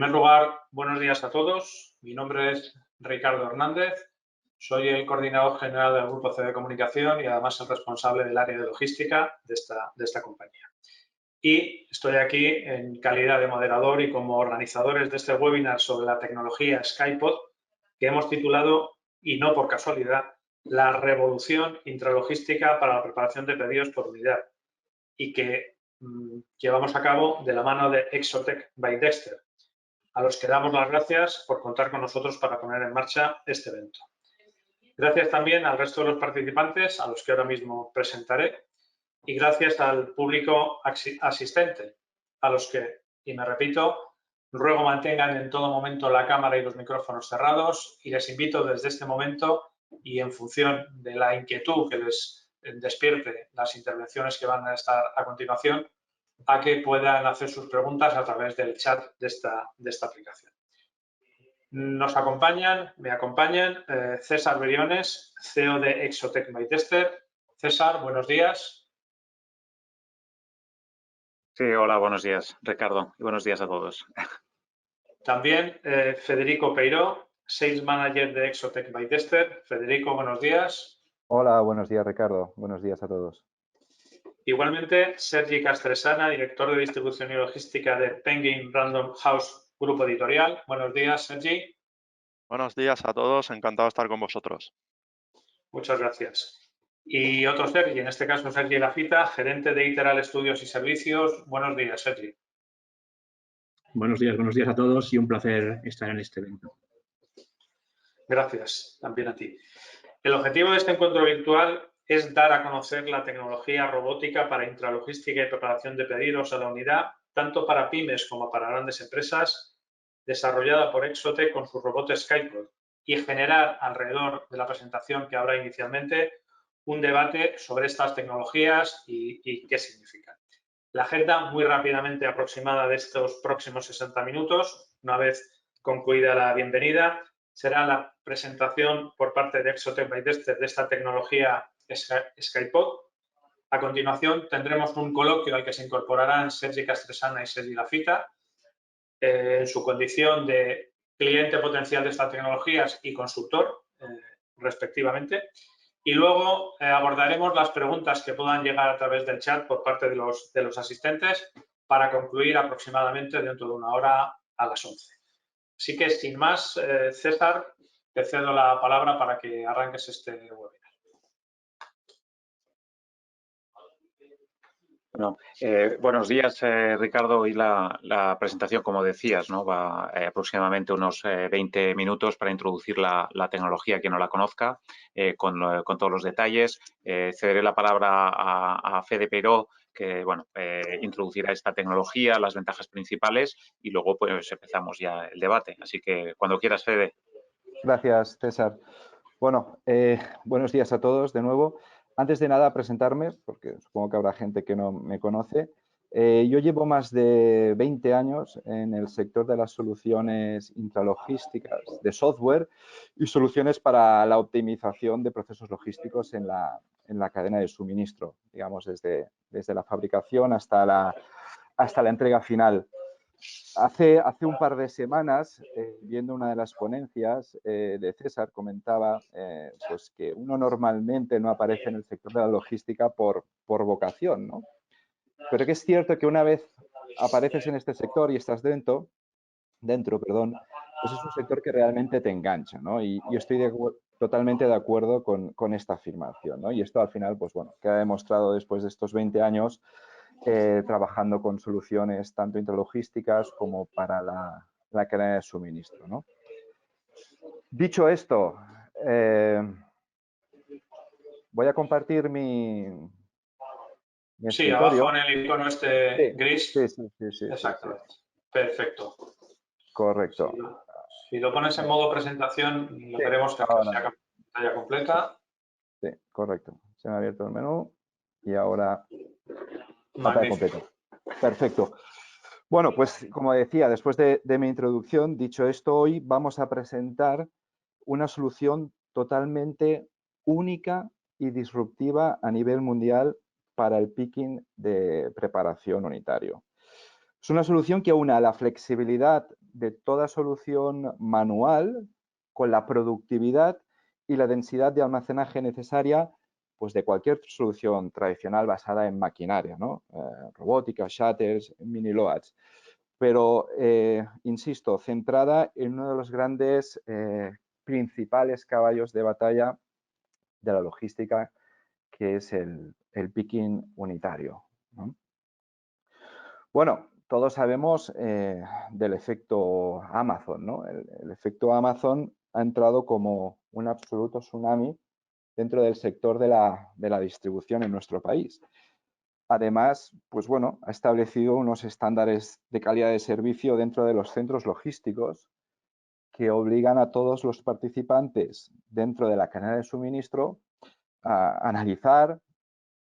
primer lugar, buenos días a todos. Mi nombre es Ricardo Hernández. Soy el coordinador general del Grupo CD Comunicación y además el responsable del área de logística de esta compañía. Y estoy aquí en calidad de moderador y como organizadores de este webinar sobre la tecnología SkyPod, que hemos titulado, y no por casualidad, la revolución intralogística para la preparación de pedidos por unidad, y que llevamos a cabo de la mano de Exotec by Dexter, a los que damos las gracias por contar con nosotros para poner en marcha este evento. Gracias también al resto de los participantes, a los que ahora mismo presentaré, y gracias al público asistente, a los que, y me repito, ruego mantengan en todo momento la cámara y los micrófonos cerrados y les invito desde este momento y en función de la inquietud que les despierte las intervenciones que van a estar a continuación, a que puedan hacer sus preguntas a través del chat de esta aplicación. Me acompañan César Beriones, CEO de Exotec by Dexter. César, buenos días. Sí, hola, buenos días, Ricardo, y buenos días a todos. También Federico Peiró, Sales Manager de Exotec by Dexter. Federico, buenos días. Hola, buenos días, Ricardo. Buenos días a todos. Igualmente, Sergi Castresana, director de distribución y logística de Penguin Random House Grupo Editorial. Buenos días, Sergi. Buenos días a todos, encantado de estar con vosotros. Muchas gracias. Y otro Sergi, en este caso Sergi Lafita, gerente de Iteral Estudios y Servicios. Buenos días, Sergi. Buenos días a todos y un placer estar en este evento. Gracias, también a ti. El objetivo de este encuentro virtual es dar a conocer la tecnología robótica para intralogística y preparación de pedidos a la unidad, tanto para pymes como para grandes empresas, desarrollada por Exotec con sus robots SkyPod, y generar alrededor de la presentación que habrá inicialmente un debate sobre estas tecnologías y qué significan. La agenda muy rápidamente aproximada de estos próximos 60 minutos, una vez concluida la bienvenida, será la presentación por parte de Exotec by Dexter de esta tecnología SkyPod. A continuación tendremos un coloquio al que se incorporarán Sergi Castresana y Sergi Lafita en su condición de cliente potencial de estas tecnologías y consultor, respectivamente. Y luego abordaremos las preguntas que puedan llegar a través del chat por parte de los asistentes para concluir aproximadamente dentro de una hora a las 11. Así que, sin más, César, te cedo la palabra para que arranques este webinar. Bueno, buenos días, Ricardo. Hoy la presentación, como decías, ¿no? Va aproximadamente unos 20 minutos para introducir la tecnología a quien no la conozca, con todos los detalles. Cederé la palabra a Fede Peiró, que bueno, introducirá esta tecnología, las ventajas principales y luego pues empezamos ya el debate. Así que cuando quieras, Fede. Gracias, César. Bueno, buenos días a todos de nuevo. Antes de nada, presentarme, porque supongo que habrá gente que no me conoce. Yo llevo más de 20 años en el sector de las soluciones intralogísticas de software y soluciones para la optimización de procesos logísticos en la cadena de suministro, digamos, desde la fabricación hasta la entrega final. Hace un par de semanas, viendo una de las ponencias de César, comentaba pues que uno normalmente no aparece en el sector de la logística por vocación, ¿no? Pero que es cierto que una vez apareces en este sector y estás dentro, pues es un sector que realmente te engancha, ¿no? Y yo estoy totalmente de acuerdo con esta afirmación, ¿no? Y esto al final, pues bueno, queda demostrado después de estos 20 años trabajando con soluciones tanto intralogísticas como para la cadena de suministro, ¿no? Dicho esto, voy a compartir mi Sí, escritorio. abajo en el icono este gris. Sí. Exactamente. Sí. Perfecto. Correcto. Si lo pones en modo presentación, lo veremos que sea pantalla completa. Sí, correcto. Se me ha abierto el menú y ahora pantalla completa. Perfecto. Bueno, pues como decía, después de mi introducción, dicho esto, hoy vamos a presentar una solución totalmente única y disruptiva a nivel mundial para el picking de preparación unitario. Es una solución que une la flexibilidad de toda solución manual con la productividad y la densidad de almacenaje necesaria pues, de cualquier solución tradicional basada en maquinaria, ¿no? Robótica, shutters, mini loads. Pero, insisto, centrada en uno de los grandes principales caballos de batalla de la logística, que es el picking unitario, ¿no? Bueno, todos sabemos del efecto Amazon, ¿no? El efecto Amazon ha entrado como un absoluto tsunami dentro del sector de la distribución en nuestro país. Además, pues bueno, ha establecido unos estándares de calidad de servicio dentro de los centros logísticos que obligan a todos los participantes dentro de la cadena de suministro a analizar,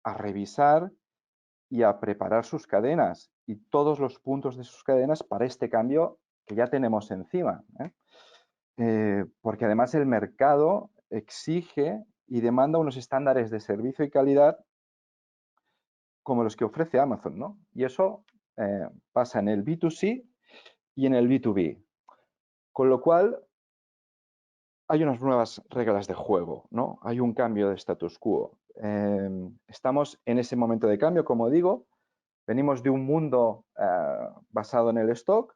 a revisar y a preparar sus cadenas y todos los puntos de sus cadenas para este cambio que ya tenemos encima, porque además el mercado exige y demanda unos estándares de servicio y calidad como los que ofrece Amazon, ¿no? Y eso pasa en el B2C y en el B2B. Con lo cual, hay unas nuevas reglas de juego, ¿no? Hay un cambio de status quo. Estamos en ese momento de cambio, como digo. Venimos de un mundo basado en el stock,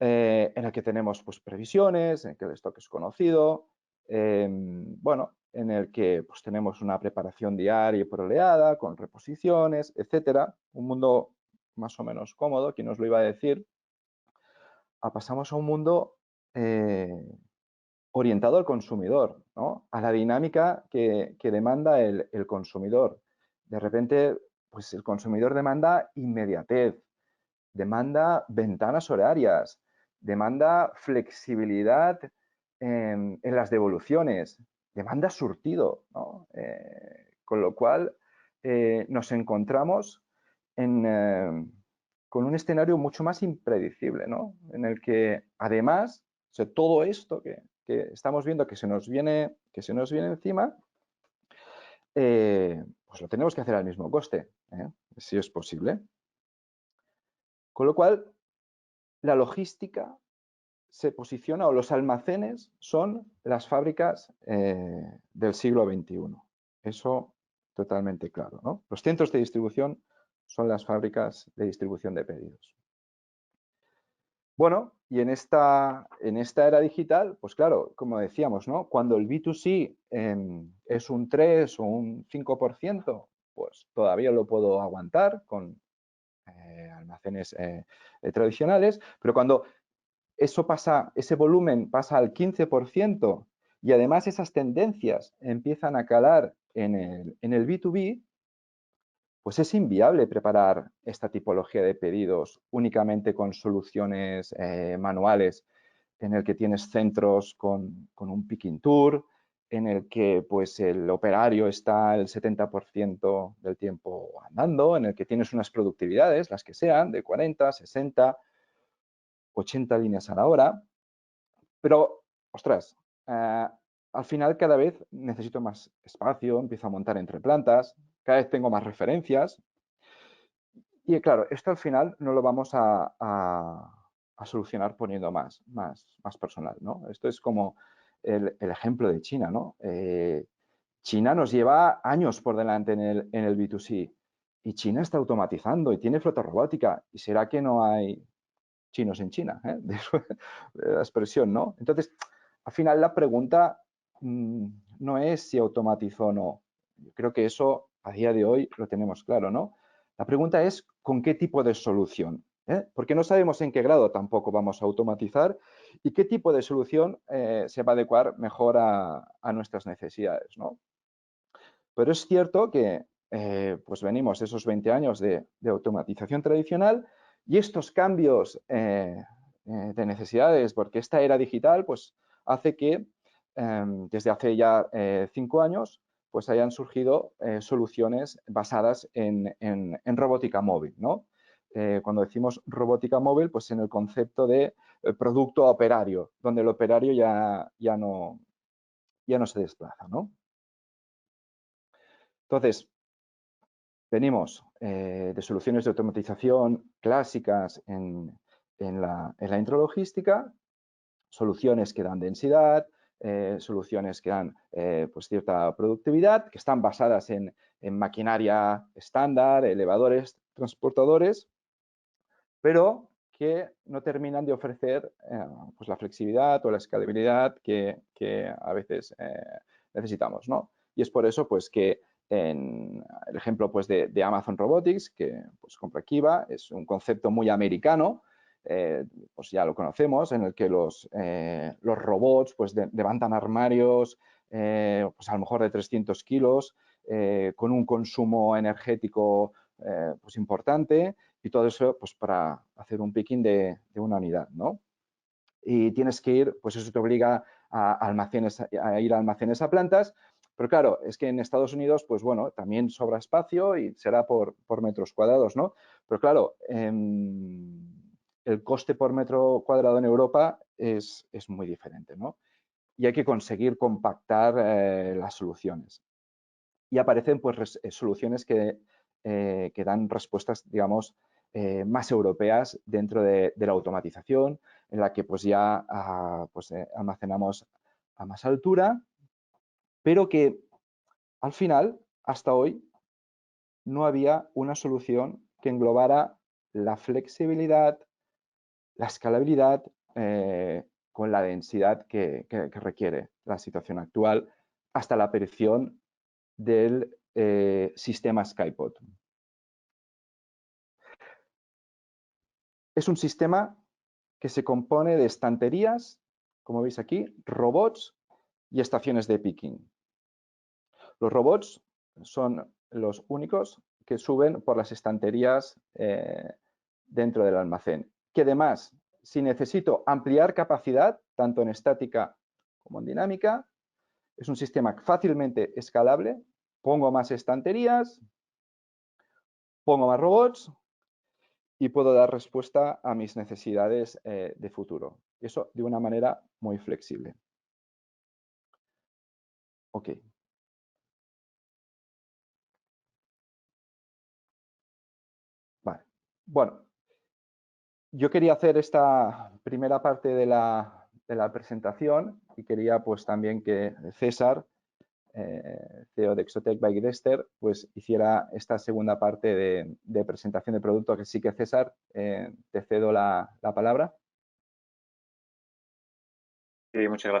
en el que tenemos pues, previsiones, en el que el stock es conocido, bueno, en el que pues, tenemos una preparación diaria y por oleada, con reposiciones, etcétera. Un mundo más o menos cómodo, ¿quién nos lo iba a decir? Pasamos a un mundo orientado al consumidor, ¿no? A la dinámica que demanda el consumidor. De repente, pues el consumidor demanda inmediatez, demanda ventanas horarias, demanda flexibilidad en las devoluciones, demanda surtido, ¿no? Con lo cual nos encontramos con un escenario mucho más impredecible, ¿no? En el que además, o sea, todo esto que estamos viendo que se nos viene encima, pues lo tenemos que hacer al mismo coste, si es posible. Con lo cual, la logística se posiciona, o los almacenes son las fábricas del siglo XXI. Eso totalmente claro, ¿no? Los centros de distribución son las fábricas de distribución de pedidos. Bueno, y en esta era digital, pues claro, como decíamos, ¿no? Cuando el B2C es un 3 o un 5%, pues todavía lo puedo aguantar con almacenes tradicionales, pero cuando eso pasa, ese volumen pasa al 15% y además esas tendencias empiezan a calar en el B2B, pues es inviable preparar esta tipología de pedidos únicamente con soluciones manuales, en el que tienes centros con un picking tour, en el que pues el operario está el 70% del tiempo andando, en el que tienes unas productividades, las que sean, de 40, 60, 80 líneas a la hora, pero, ostras, al final cada vez necesito más espacio, empiezo a montar entre plantas, cada vez tengo más referencias. Y claro, esto al final no lo vamos a solucionar poniendo más personal, ¿no? Esto es como el ejemplo de China, ¿no? China nos lleva años por delante en el B2C y China está automatizando y tiene flota robótica. ¿Y será que no hay chinos en China? De la expresión, ¿no? Entonces, al final la pregunta no es si automatizó o no. Yo creo que eso a día de hoy lo tenemos claro, ¿no? La pregunta es con qué tipo de solución, porque no sabemos en qué grado tampoco vamos a automatizar y qué tipo de solución se va a adecuar mejor a nuestras necesidades, ¿no? Pero es cierto que pues venimos esos 20 años de automatización tradicional y estos cambios de necesidades, porque esta era digital, pues hace que desde hace ya 5 años pues hayan surgido soluciones basadas en robótica móvil, ¿no? Cuando decimos robótica móvil, pues en el concepto de producto operario, donde el operario ya no se desplaza, ¿no? Entonces, venimos de soluciones de automatización clásicas en la intralogística, soluciones que dan densidad, soluciones que dan pues cierta productividad, que están basadas en maquinaria estándar, elevadores, transportadores, pero que no terminan de ofrecer pues la flexibilidad o la escalabilidad que a veces necesitamos, ¿no? Y es por eso pues, que en el ejemplo pues, de Amazon Robotics, que pues, compra Kiva, es un concepto muy americano, pues ya lo conocemos, en el que los robots pues, levantan armarios pues a lo mejor de 300 kilos, con un consumo energético pues importante, y todo eso pues para hacer un picking de una unidad, ¿no? Y tienes que ir, pues eso te obliga a ir a almacenes a plantas, pero claro, es que en Estados Unidos, pues bueno, también sobra espacio y será por metros cuadrados, ¿no? Pero claro, el coste por metro cuadrado en Europa es muy diferente, ¿no? Y hay que conseguir compactar las soluciones. Y aparecen pues soluciones que dan respuestas, digamos, más europeas dentro de la automatización, en la que pues ya almacenamos a más altura, pero que al final, hasta hoy, no había una solución que englobara la flexibilidad, la escalabilidad con la densidad que requiere la situación actual, hasta la aparición del sistema Skypod. Es un sistema que se compone de estanterías, como veis aquí, robots y estaciones de picking. Los robots son los únicos que suben por las estanterías dentro del almacén. Que además, si necesito ampliar capacidad, tanto en estática como en dinámica, es un sistema fácilmente escalable. Pongo más estanterías, pongo más robots y puedo dar respuesta a mis necesidades de futuro. Eso de una manera muy flexible. Ok. Vale. Bueno, yo quería hacer esta primera parte de la presentación y quería pues también que César, CEO de Exotec by Grester, pues hiciera esta segunda parte de presentación de producto. Así que César, te cedo la palabra. Sí, muchas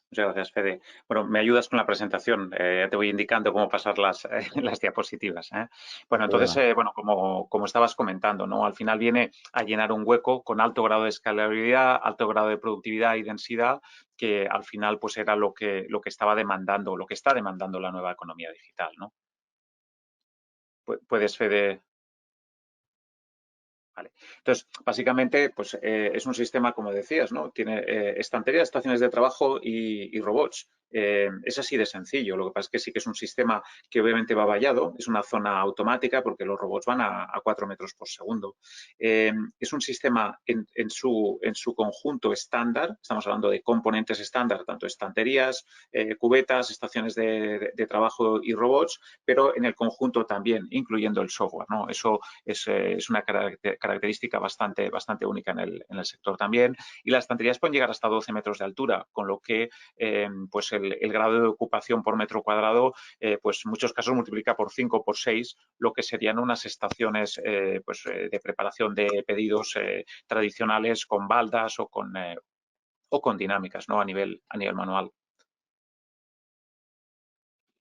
gracias, Fede. Bueno, me ayudas con la presentación, ya te voy indicando cómo pasar las diapositivas. Bueno, entonces, bueno, como estabas comentando, ¿no? Al final viene a llenar un hueco con alto grado de escalabilidad, alto grado de productividad y densidad, que al final pues era lo que estaba demandando, lo que está demandando la nueva economía digital, ¿no? Puedes, Fede. Vale. Entonces, básicamente, pues es un sistema, como decías, ¿no? Tiene estanterías, estaciones de trabajo y robots. Es así de sencillo. Lo que pasa es que sí que es un sistema que obviamente va vallado. Es una zona automática porque los robots van a 4 metros por segundo. Es un sistema en su conjunto estándar. Estamos hablando de componentes estándar, tanto estanterías, cubetas, estaciones de trabajo y robots, pero en el conjunto también, incluyendo el software, ¿no? Eso es una característica bastante única en el sector también. Y las estanterías pueden llegar hasta 12 metros de altura, con lo que pues el grado de ocupación por metro cuadrado, pues en muchos casos multiplica por 5 o por 6 lo que serían unas estaciones de preparación de pedidos tradicionales con baldas o con dinámicas, ¿no? a nivel manual.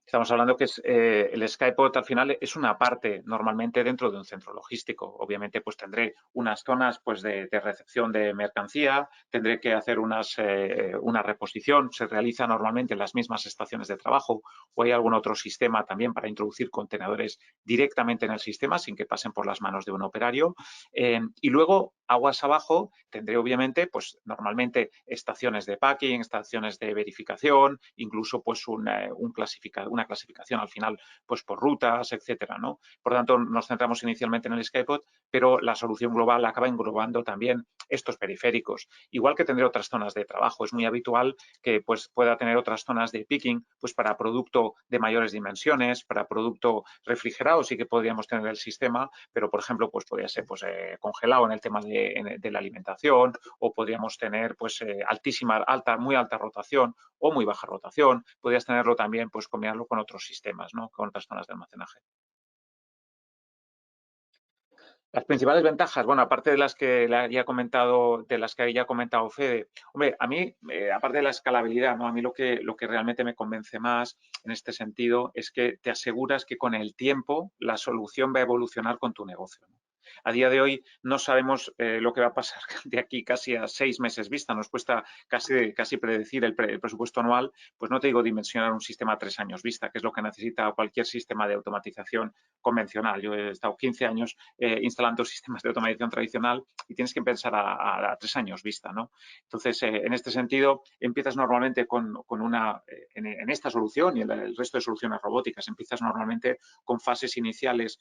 Estamos hablando que el Skypod al final es una parte normalmente dentro de un centro logístico. Obviamente pues tendré unas zonas pues de recepción de mercancía, tendré que hacer una reposición, se realiza normalmente en las mismas estaciones de trabajo o hay algún otro sistema también para introducir contenedores directamente en el sistema sin que pasen por las manos de un operario. Y luego aguas abajo tendré obviamente pues normalmente estaciones de packing, estaciones de verificación, incluso pues una una clasificación al final, pues por rutas, etcétera, ¿no? Por tanto, nos centramos inicialmente en el Skypod, pero la solución global acaba englobando también estos periféricos. Igual que tendré otras zonas de trabajo, es muy habitual que pues, pueda tener otras zonas de picking, pues para producto de mayores dimensiones, para producto refrigerado sí que podríamos tener el sistema, pero por ejemplo, pues podría ser pues, congelado en el tema de la alimentación, o podríamos tener pues muy alta rotación o muy baja rotación. Podrías tenerlo también, pues combinarlo con otros sistemas, ¿no? Con otras zonas de almacenaje. Las principales ventajas, bueno, aparte de las que ya ha comentado, Fede, hombre, a mí, aparte de la escalabilidad, ¿no? A mí lo que realmente me convence más en este sentido es que te aseguras que con el tiempo la solución va a evolucionar con tu negocio, ¿no? A día de hoy no sabemos lo que va a pasar de aquí casi a 6 meses vista. Nos cuesta casi predecir el presupuesto anual, pues no te digo dimensionar un sistema a 3 años vista, que es lo que necesita cualquier sistema de automatización convencional. Yo he estado 15 años instalando sistemas de automatización tradicional y tienes que pensar a 3 años vista, ¿no? Entonces, en este sentido, empiezas normalmente en esta solución y en el resto de soluciones robóticas, empiezas normalmente con fases iniciales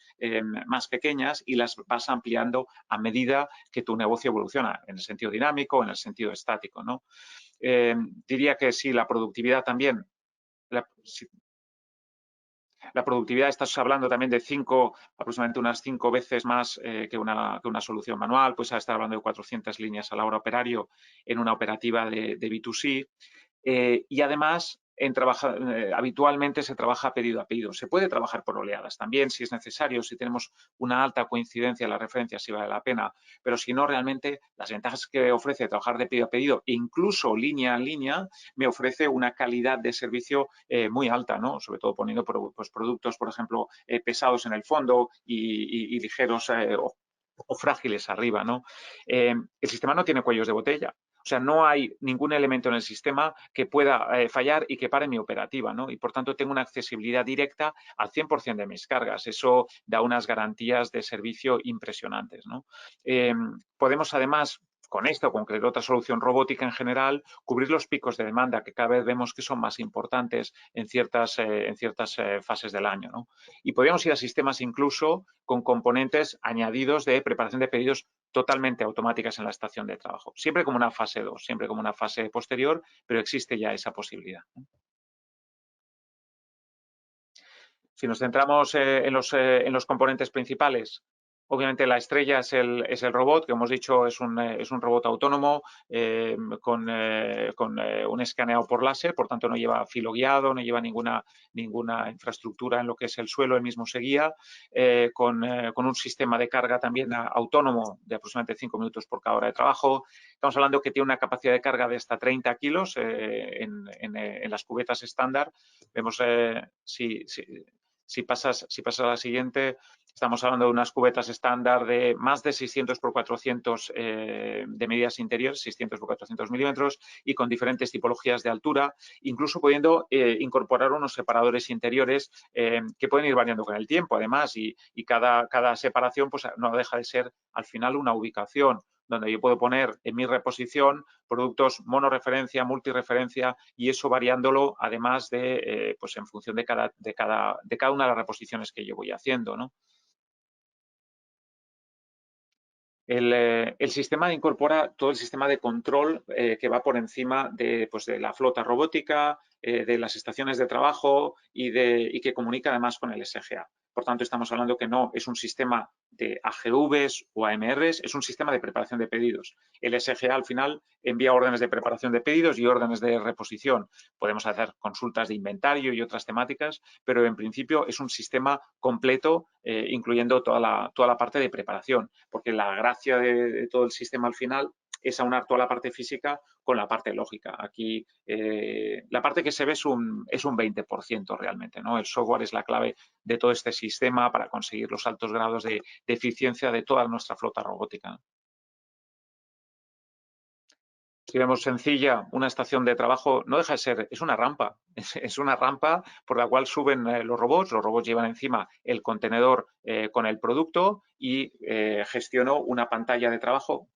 más pequeñas y las vas ampliando a medida que tu negocio evoluciona, en el sentido dinámico o en el sentido estático, ¿no? Diría que sí, la productividad también. La productividad, estás hablando también de aproximadamente unas 5 veces más que una solución manual, pues a estar hablando de 400 líneas a la hora operario en una operativa de B2C. Y además, habitualmente se trabaja pedido a pedido. Se puede trabajar por oleadas también, si es necesario, si tenemos una alta coincidencia en la referencia, si vale la pena. Pero si no, realmente las ventajas que ofrece trabajar de pedido a pedido, incluso línea a línea, me ofrece una calidad de servicio muy alta, ¿no? Sobre todo poniendo pues, productos, por ejemplo, pesados en el fondo y ligeros o frágiles arriba, ¿no? El sistema no tiene cuellos de botella. O sea, no hay ningún elemento en el sistema que pueda fallar y que pare mi operativa, ¿no? Y, por tanto, tengo una accesibilidad directa al 100% de mis cargas. Eso da unas garantías de servicio impresionantes, ¿no? Podemos, además, con esta o con cualquier otra solución robótica en general, cubrir los picos de demanda que cada vez vemos que son más importantes en ciertas fases del año, ¿no? Y podríamos ir a sistemas incluso con componentes añadidos de preparación de pedidos totalmente automáticas en la estación de trabajo. Siempre como una fase 2, siempre como una fase posterior, pero existe ya esa posibilidad. Si nos centramos en los componentes principales, obviamente la estrella es el robot, que hemos dicho es un robot autónomo con un escaneado por láser, por tanto no lleva filo guiado, no lleva ninguna infraestructura en lo que es el suelo, él mismo se guía, con un sistema de carga también autónomo de aproximadamente 5 minutos por cada hora de trabajo. Estamos hablando que tiene una capacidad de carga de hasta 30 kilos en las cubetas estándar. Vemos si pasas a la siguiente, estamos hablando de unas cubetas estándar de más de 600 por 400 de medidas interiores, 600 por 400 milímetros y con diferentes tipologías de altura, incluso pudiendo incorporar unos separadores interiores que pueden ir variando con el tiempo, además, y cada separación pues, no deja de ser al final una ubicación donde yo puedo poner en mi reposición productos monoreferencia, multireferencia y eso variándolo además de, pues en función de cada una de las reposiciones que yo voy haciendo, ¿no? El sistema incorpora todo el sistema de control que va por encima pues de la flota robótica, de las estaciones de trabajo y que comunica además con el SGA. Por tanto, estamos hablando que no es un sistema de AGVs o AMRs, es un sistema de preparación de pedidos. El SGA al final envía órdenes de preparación de pedidos y órdenes de reposición. Podemos hacer consultas de inventario y otras temáticas, pero en principio es un sistema completo, incluyendo toda la parte de preparación, porque la gracia de todo el sistema al final es aunar toda la parte física con la parte lógica. Aquí la parte que se ve es un 20% realmente, ¿no? El software es la clave de todo este sistema para conseguir los altos grados de eficiencia de toda nuestra flota robótica. Si vemos sencilla, una estación de trabajo no deja de ser, es una rampa. Es una rampa por la cual suben los robots llevan encima el contenedor con el producto y gestiono una pantalla de trabajo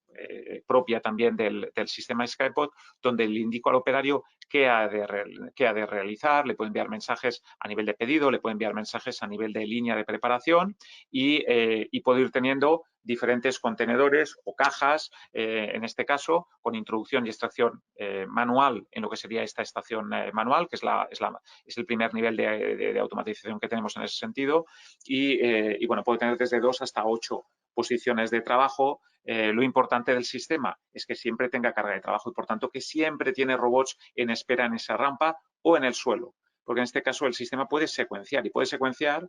propia también del sistema SkyPod, donde le indico al operario qué ha de realizar, le puedo enviar mensajes a nivel de pedido, le puedo enviar mensajes a nivel de línea de preparación y puedo ir teniendo diferentes contenedores o cajas, en este caso, con introducción y extracción manual en lo que sería esta estación manual, que es el primer nivel de automatización que tenemos en ese sentido. Y bueno, puedo tener desde 2 hasta 8 posiciones de trabajo. Lo importante del sistema es que siempre tenga carga de trabajo y, por tanto, que siempre tiene robots en espera en esa rampa o en el suelo. Porque en este caso el sistema puede secuenciar y puede secuenciar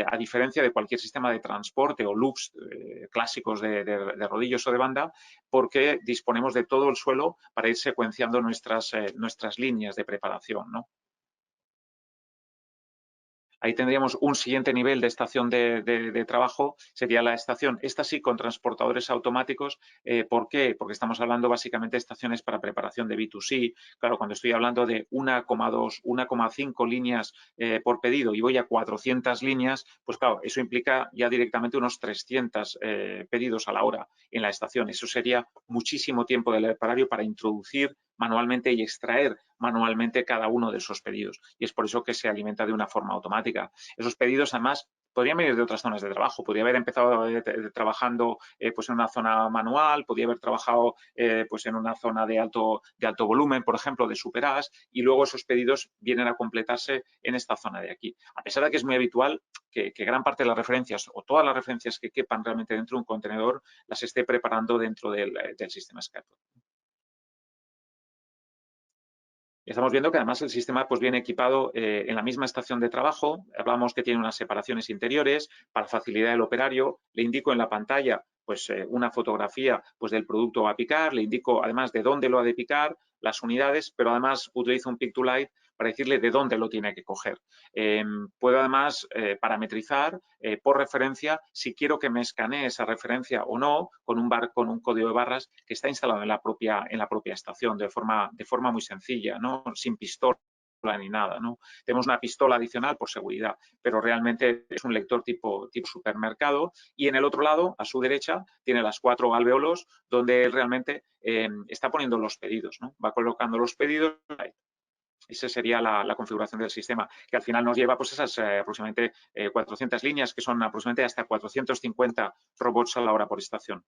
a diferencia de cualquier sistema de transporte o loops clásicos de rodillos o de banda, porque disponemos de todo el suelo para ir secuenciando nuestras líneas de preparación, ¿no? Ahí tendríamos un siguiente nivel de estación de trabajo, sería la estación, esta sí con transportadores automáticos. ¿Por qué? Porque estamos hablando básicamente de estaciones para preparación de B2C. Claro, cuando estoy hablando de 1,2, 1,5 líneas por pedido y voy a 400 líneas, pues claro, eso implica ya directamente unos 300 pedidos a la hora en la estación. Eso sería muchísimo tiempo del operario para introducir manualmente y extraer manualmente cada uno de esos pedidos. Y es por eso que se alimenta de una forma automática. Esos pedidos, además, podrían venir de otras zonas de trabajo. Podría haber empezado trabajando pues en una zona manual, podría haber trabajado pues en una zona de alto volumen, por ejemplo, de superas, y luego esos pedidos vienen a completarse en esta zona de aquí. A pesar de que es muy habitual que gran parte de las referencias o todas las referencias que quepan realmente dentro de un contenedor las esté preparando dentro del sistema SkyPod. Estamos viendo que además el sistema pues, viene equipado en la misma estación de trabajo. Hablamos que tiene unas separaciones interiores para facilitar el operario. Le indico en la pantalla pues, una fotografía pues, del producto a picar. Le indico además de dónde lo ha de picar, las unidades, pero además utilizo un Pick to Light para decirle de dónde lo tiene que coger. Puedo además parametrizar por referencia si quiero que me escanee esa referencia o no con un código de barras que está instalado en la propia estación de forma muy sencilla, ¿no? Sin pistola ni nada, ¿no? Tenemos una pistola adicional por seguridad, pero realmente es un lector tipo supermercado y en el otro lado, a su derecha, tiene las 4 alveolos donde él realmente está poniendo los pedidos, ¿no? Va colocando los pedidos. Esa sería la configuración del sistema, que al final nos lleva pues esas aproximadamente 400 líneas, que son aproximadamente hasta 450 robots a la hora por estación.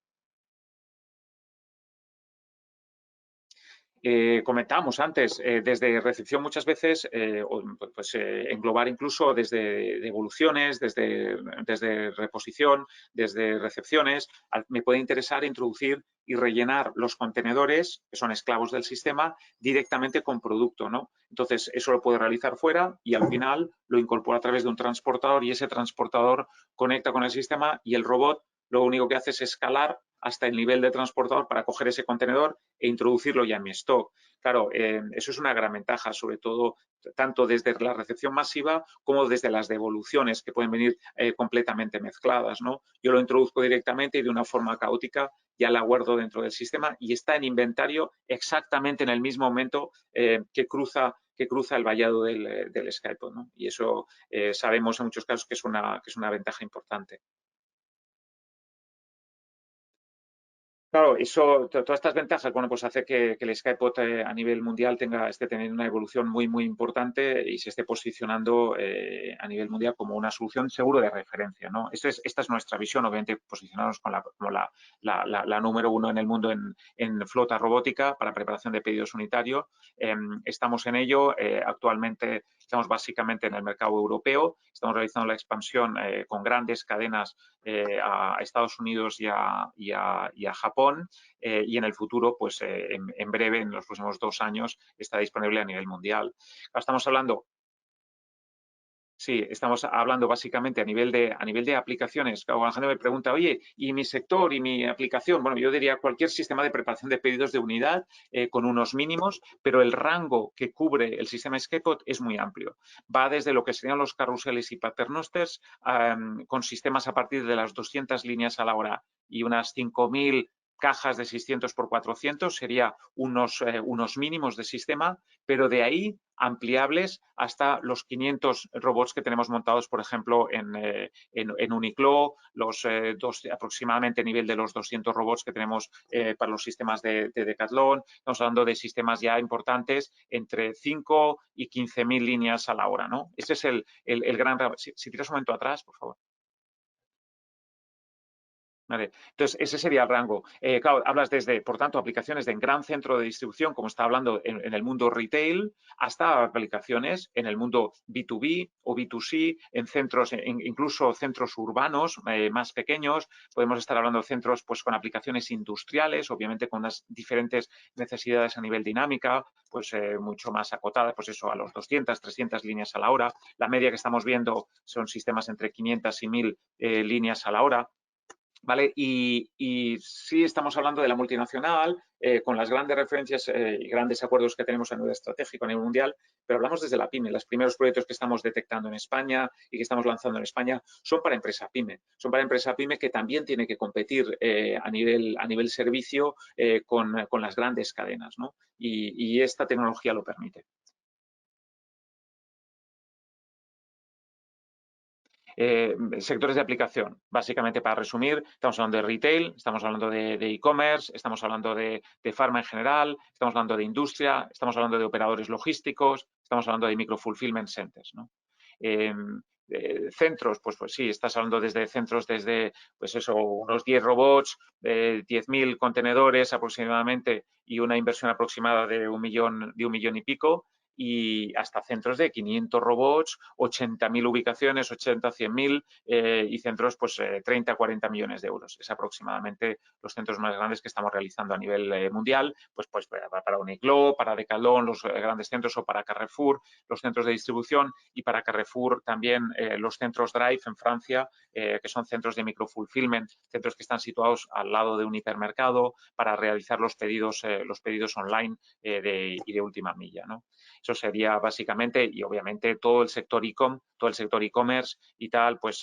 Comentábamos antes, desde recepción muchas veces, englobar incluso desde devoluciones, desde reposición, desde recepciones, me puede interesar introducir y rellenar los contenedores, que son esclavos del sistema, directamente con producto, ¿no? Entonces, eso lo puedo realizar fuera y al final lo incorporo a través de un transportador y ese transportador conecta con el sistema y el robot lo único que hace es escalar hasta el nivel de transportador para coger ese contenedor e introducirlo ya en mi stock. Claro, eso es una gran ventaja, sobre todo tanto desde la recepción masiva como desde las devoluciones que pueden venir completamente mezcladas, ¿no? Yo lo introduzco directamente y de una forma caótica ya la guardo dentro del sistema y está en inventario exactamente en el mismo momento que cruza el vallado del SkyPod, ¿no? Y eso sabemos en muchos casos que es una ventaja importante. Claro, todas estas ventajas, bueno, pues hace que el SkyPod a nivel mundial esté teniendo una evolución muy, muy importante y se esté posicionando a nivel mundial como una solución seguro de referencia, ¿no? Esta es nuestra visión, obviamente, posicionarnos como la número 1 en el mundo en flota robótica para preparación de pedidos unitarios. Estamos en ello, actualmente estamos básicamente en el mercado europeo, estamos realizando la expansión con grandes cadenas a Estados Unidos y a Japón. Y en el futuro, pues en breve, en los próximos 2 años, está disponible a nivel mundial. Estamos hablando básicamente a nivel de aplicaciones. Cuando la gente me pregunta, oye, ¿y mi sector y mi aplicación? Bueno, yo diría cualquier sistema de preparación de pedidos de unidad con unos mínimos, pero el rango que cubre el sistema SkyPod es muy amplio. Va desde lo que serían los carruseles y paternosters con sistemas a partir de las 200 líneas a la hora y unas 5.000 cajas de 600 por 400, sería unos mínimos de sistema, pero de ahí ampliables hasta los 500 robots que tenemos montados, por ejemplo, en Uniqlo, aproximadamente a nivel de los 200 robots que tenemos para los sistemas de Decathlon. Estamos hablando de sistemas ya importantes entre 5 y 15.000 líneas a la hora, ¿no? Ese es el gran... Si tiras un momento atrás, por favor. Vale. Entonces, ese sería el rango. Claro, hablas desde, por tanto, aplicaciones de en gran centro de distribución, como está hablando en el mundo retail, hasta aplicaciones en el mundo B2B o B2C, en centros, incluso centros urbanos más pequeños. Podemos estar hablando de centros pues, con aplicaciones industriales, obviamente con unas diferentes necesidades a nivel dinámica, pues mucho más acotadas, pues eso, a los 200, 300 líneas a la hora. La media que estamos viendo son sistemas entre 500 y 1.000 líneas a la hora. ¿Vale? Y sí estamos hablando de la multinacional, con las grandes referencias y grandes acuerdos que tenemos a nivel estratégico, a nivel mundial, pero hablamos desde la PyME. Los primeros proyectos que estamos detectando en España y que estamos lanzando en España son para empresa PyME. Son para empresa PyME que también tiene que competir a nivel servicio con las grandes cadenas, ¿no? Y esta tecnología lo permite. Sectores de aplicación, básicamente para resumir, estamos hablando de retail, estamos hablando de e-commerce, estamos hablando de pharma en general, estamos hablando de industria, estamos hablando de operadores logísticos, estamos hablando de micro-fulfillment centers, ¿no? Centros, pues sí, estás hablando desde centros desde, pues eso, unos 10 robots, 10.000 contenedores aproximadamente y una inversión aproximada de un millón y pico, y hasta centros de 500 robots, 80.000 ubicaciones, 80, 100.000 y centros pues 30, 40 millones de euros. Es aproximadamente los centros más grandes que estamos realizando a nivel mundial, pues para Uniqlo, para Decathlon, los grandes centros, o para Carrefour, los centros de distribución, y para Carrefour también los centros Drive en Francia, que son centros de microfulfillment, centros que están situados al lado de un hipermercado para realizar los pedidos online y de última milla, ¿no? Eso sería básicamente, y obviamente todo el sector e-commerce y tal, pues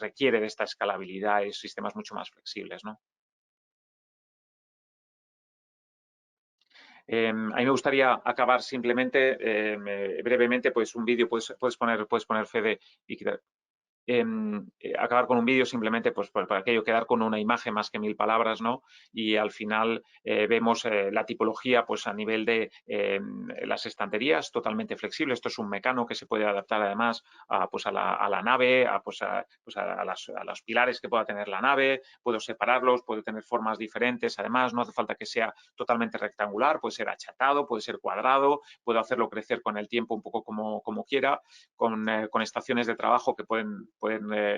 requiere de esta escalabilidad y sistemas mucho más flexibles, ¿no? A mí me gustaría acabar simplemente, brevemente, pues un vídeo, puedes poner Fede y quitar. Acabar con un vídeo simplemente pues para aquello, quedar con una imagen más que 1000 palabras, ¿no? Y al final vemos la tipología pues a nivel de las estanterías totalmente flexible. Esto es un mecano que se puede adaptar además a la nave, a los pilares que pueda tener la nave. Puedo separarlos, puedo tener formas diferentes. Además, no hace falta que sea totalmente rectangular, puede ser achatado, puede ser cuadrado, puedo hacerlo crecer con el tiempo un poco como quiera, con estaciones de trabajo que pueden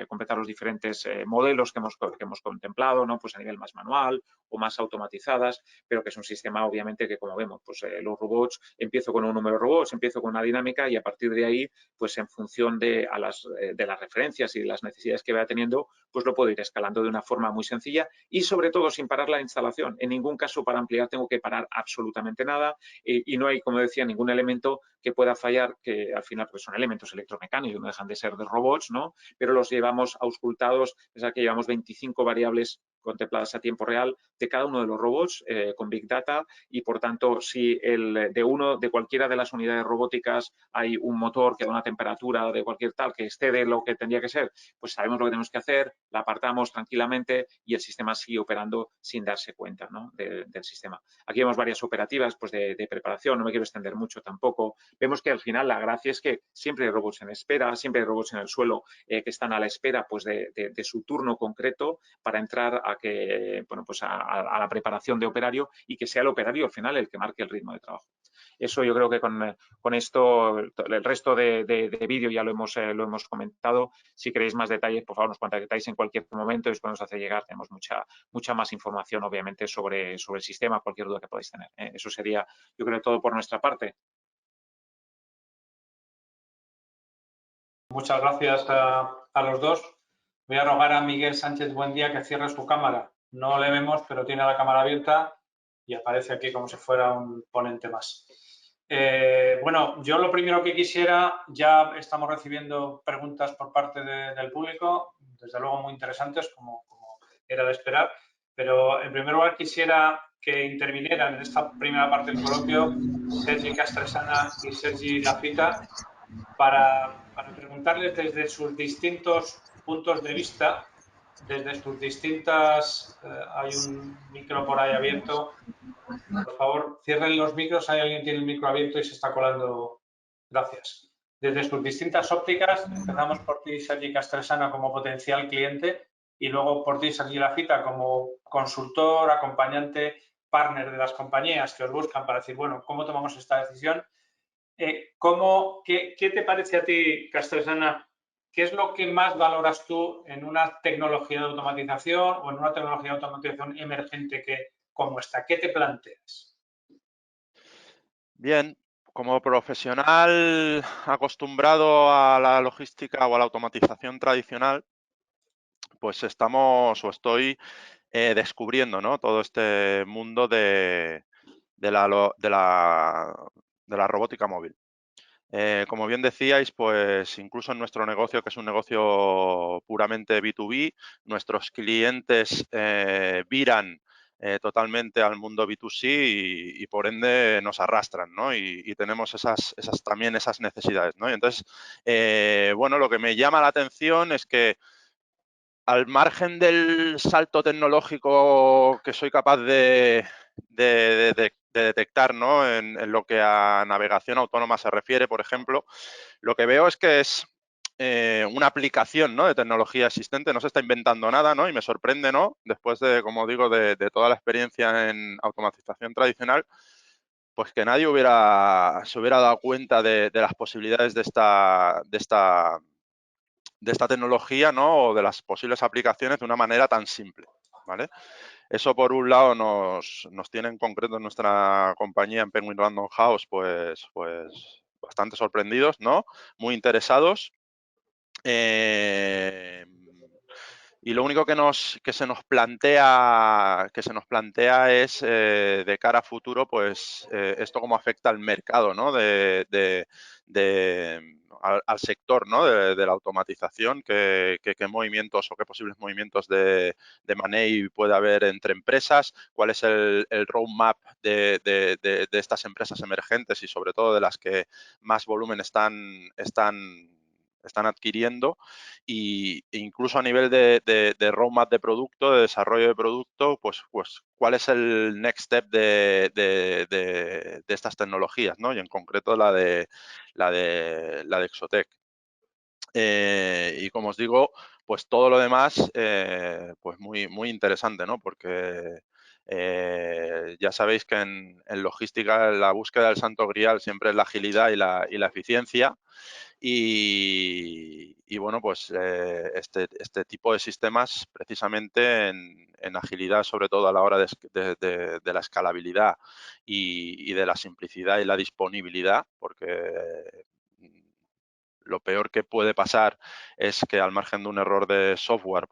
completar los diferentes modelos que hemos contemplado, ¿no? Pues a nivel más manual o más automatizadas, pero que es un sistema obviamente que, como vemos, pues los robots, empiezo con un número de robots, empiezo con una dinámica y a partir de ahí, pues en función de las referencias y de las necesidades que vaya teniendo, pues lo puedo ir escalando de una forma muy sencilla y sobre todo sin parar la instalación. En ningún caso para ampliar tengo que parar absolutamente nada y no hay, como decía, ningún elemento que pueda fallar, que al final pues son elementos electromecánicos, no dejan de ser de robots, ¿no? Pero los llevamos auscultados, es que llevamos 25 variables contempladas a tiempo real de cada uno de los robots con Big Data, y por tanto si de cualquiera de las unidades robóticas hay un motor que da una temperatura de cualquier tal que esté de lo que tendría que ser, pues sabemos lo que tenemos que hacer, la apartamos tranquilamente y el sistema sigue operando sin darse cuenta, ¿no? del sistema. Aquí vemos varias operativas pues, de preparación, no me quiero extender mucho tampoco. Vemos que al final la gracia es que siempre hay robots en espera, siempre hay robots en el suelo que están a la espera pues, de su turno concreto para entrar a la preparación de operario y que sea el operario al final el que marque el ritmo de trabajo. Eso yo creo que con esto, el resto de vídeo ya lo hemos comentado. Si queréis más detalles, por favor, nos contactáis en cualquier momento y os podemos hacer llegar. Tenemos mucha más información, obviamente, sobre el sistema, cualquier duda que podáis tener. Eso sería, yo creo, todo por nuestra parte. Muchas gracias a los dos. Voy a rogar a Miguel Sánchez Buendía que cierre su cámara. No le vemos, pero tiene la cámara abierta y aparece aquí como si fuera un ponente más. Bueno, yo lo primero que quisiera, ya estamos recibiendo preguntas por parte del público, desde luego muy interesantes, como era de esperar. pero en primer lugar quisiera que intervinieran en esta primera parte del coloquio Sergi Castresana y Sergi Lafita para preguntarles desde sus distintos puntos de vista, desde sus distintas... hay un micro por ahí abierto. Por favor, cierren los micros. Hay alguien que tiene el micro abierto y se está colando. Gracias. Desde sus distintas ópticas, empezamos por ti, Sergi Castresana, como potencial cliente, y luego por ti, Sergi Lafita, como consultor, acompañante, partner de las compañías que os buscan para decir, bueno, ¿cómo tomamos esta decisión? ¿Qué te parece a ti, Castresana? ¿Qué es lo que más valoras tú en una tecnología de automatización o en una tecnología de automatización emergente como esta? ¿Qué te planteas? Bien, como profesional acostumbrado a la logística o a la automatización tradicional, pues estoy descubriendo, ¿no?, todo este mundo de la robótica móvil. Como bien decíais, pues incluso en nuestro negocio, que es un negocio puramente B2B, nuestros clientes viran totalmente al mundo B2C y por ende nos arrastran, ¿no? Y tenemos también esas necesidades, ¿no? Y entonces, bueno, lo que me llama la atención es que al margen del salto tecnológico que soy capaz de detectar, ¿no?, en lo que a navegación autónoma se refiere, por ejemplo, lo que veo es que es una aplicación, ¿no?, de tecnología existente, no se está inventando nada, ¿no? Y me sorprende, ¿no?, después de, como digo, de toda la experiencia en automatización tradicional, pues que nadie se hubiera dado cuenta de las posibilidades de esta tecnología, ¿no?, o de las posibles aplicaciones de una manera tan simple, ¿vale? Eso, por un lado, nos tiene en concreto en nuestra compañía en Penguin Random House, pues bastante sorprendidos, ¿no?, muy interesados. Y lo único que se nos plantea es de cara a futuro, pues esto cómo afecta al mercado, ¿no?, al sector, ¿no?, de la automatización, qué movimientos o qué posibles movimientos de money puede haber entre empresas, cuál es el roadmap de estas empresas emergentes y sobre todo de las que más volumen están adquiriendo, e incluso a nivel de roadmap de producto, de desarrollo de producto, pues cuál es el next step de estas tecnologías, ¿no? Y en concreto la de Exotec. Y como os digo, pues todo lo demás, pues muy interesante, ¿no? Porque ya sabéis que en logística la búsqueda del santo grial siempre es la agilidad y la eficiencia. Y bueno, pues este tipo de sistemas, precisamente en agilidad, sobre todo a la hora de la escalabilidad y de la simplicidad y la disponibilidad, porque lo peor que puede pasar es que al margen de un error de software,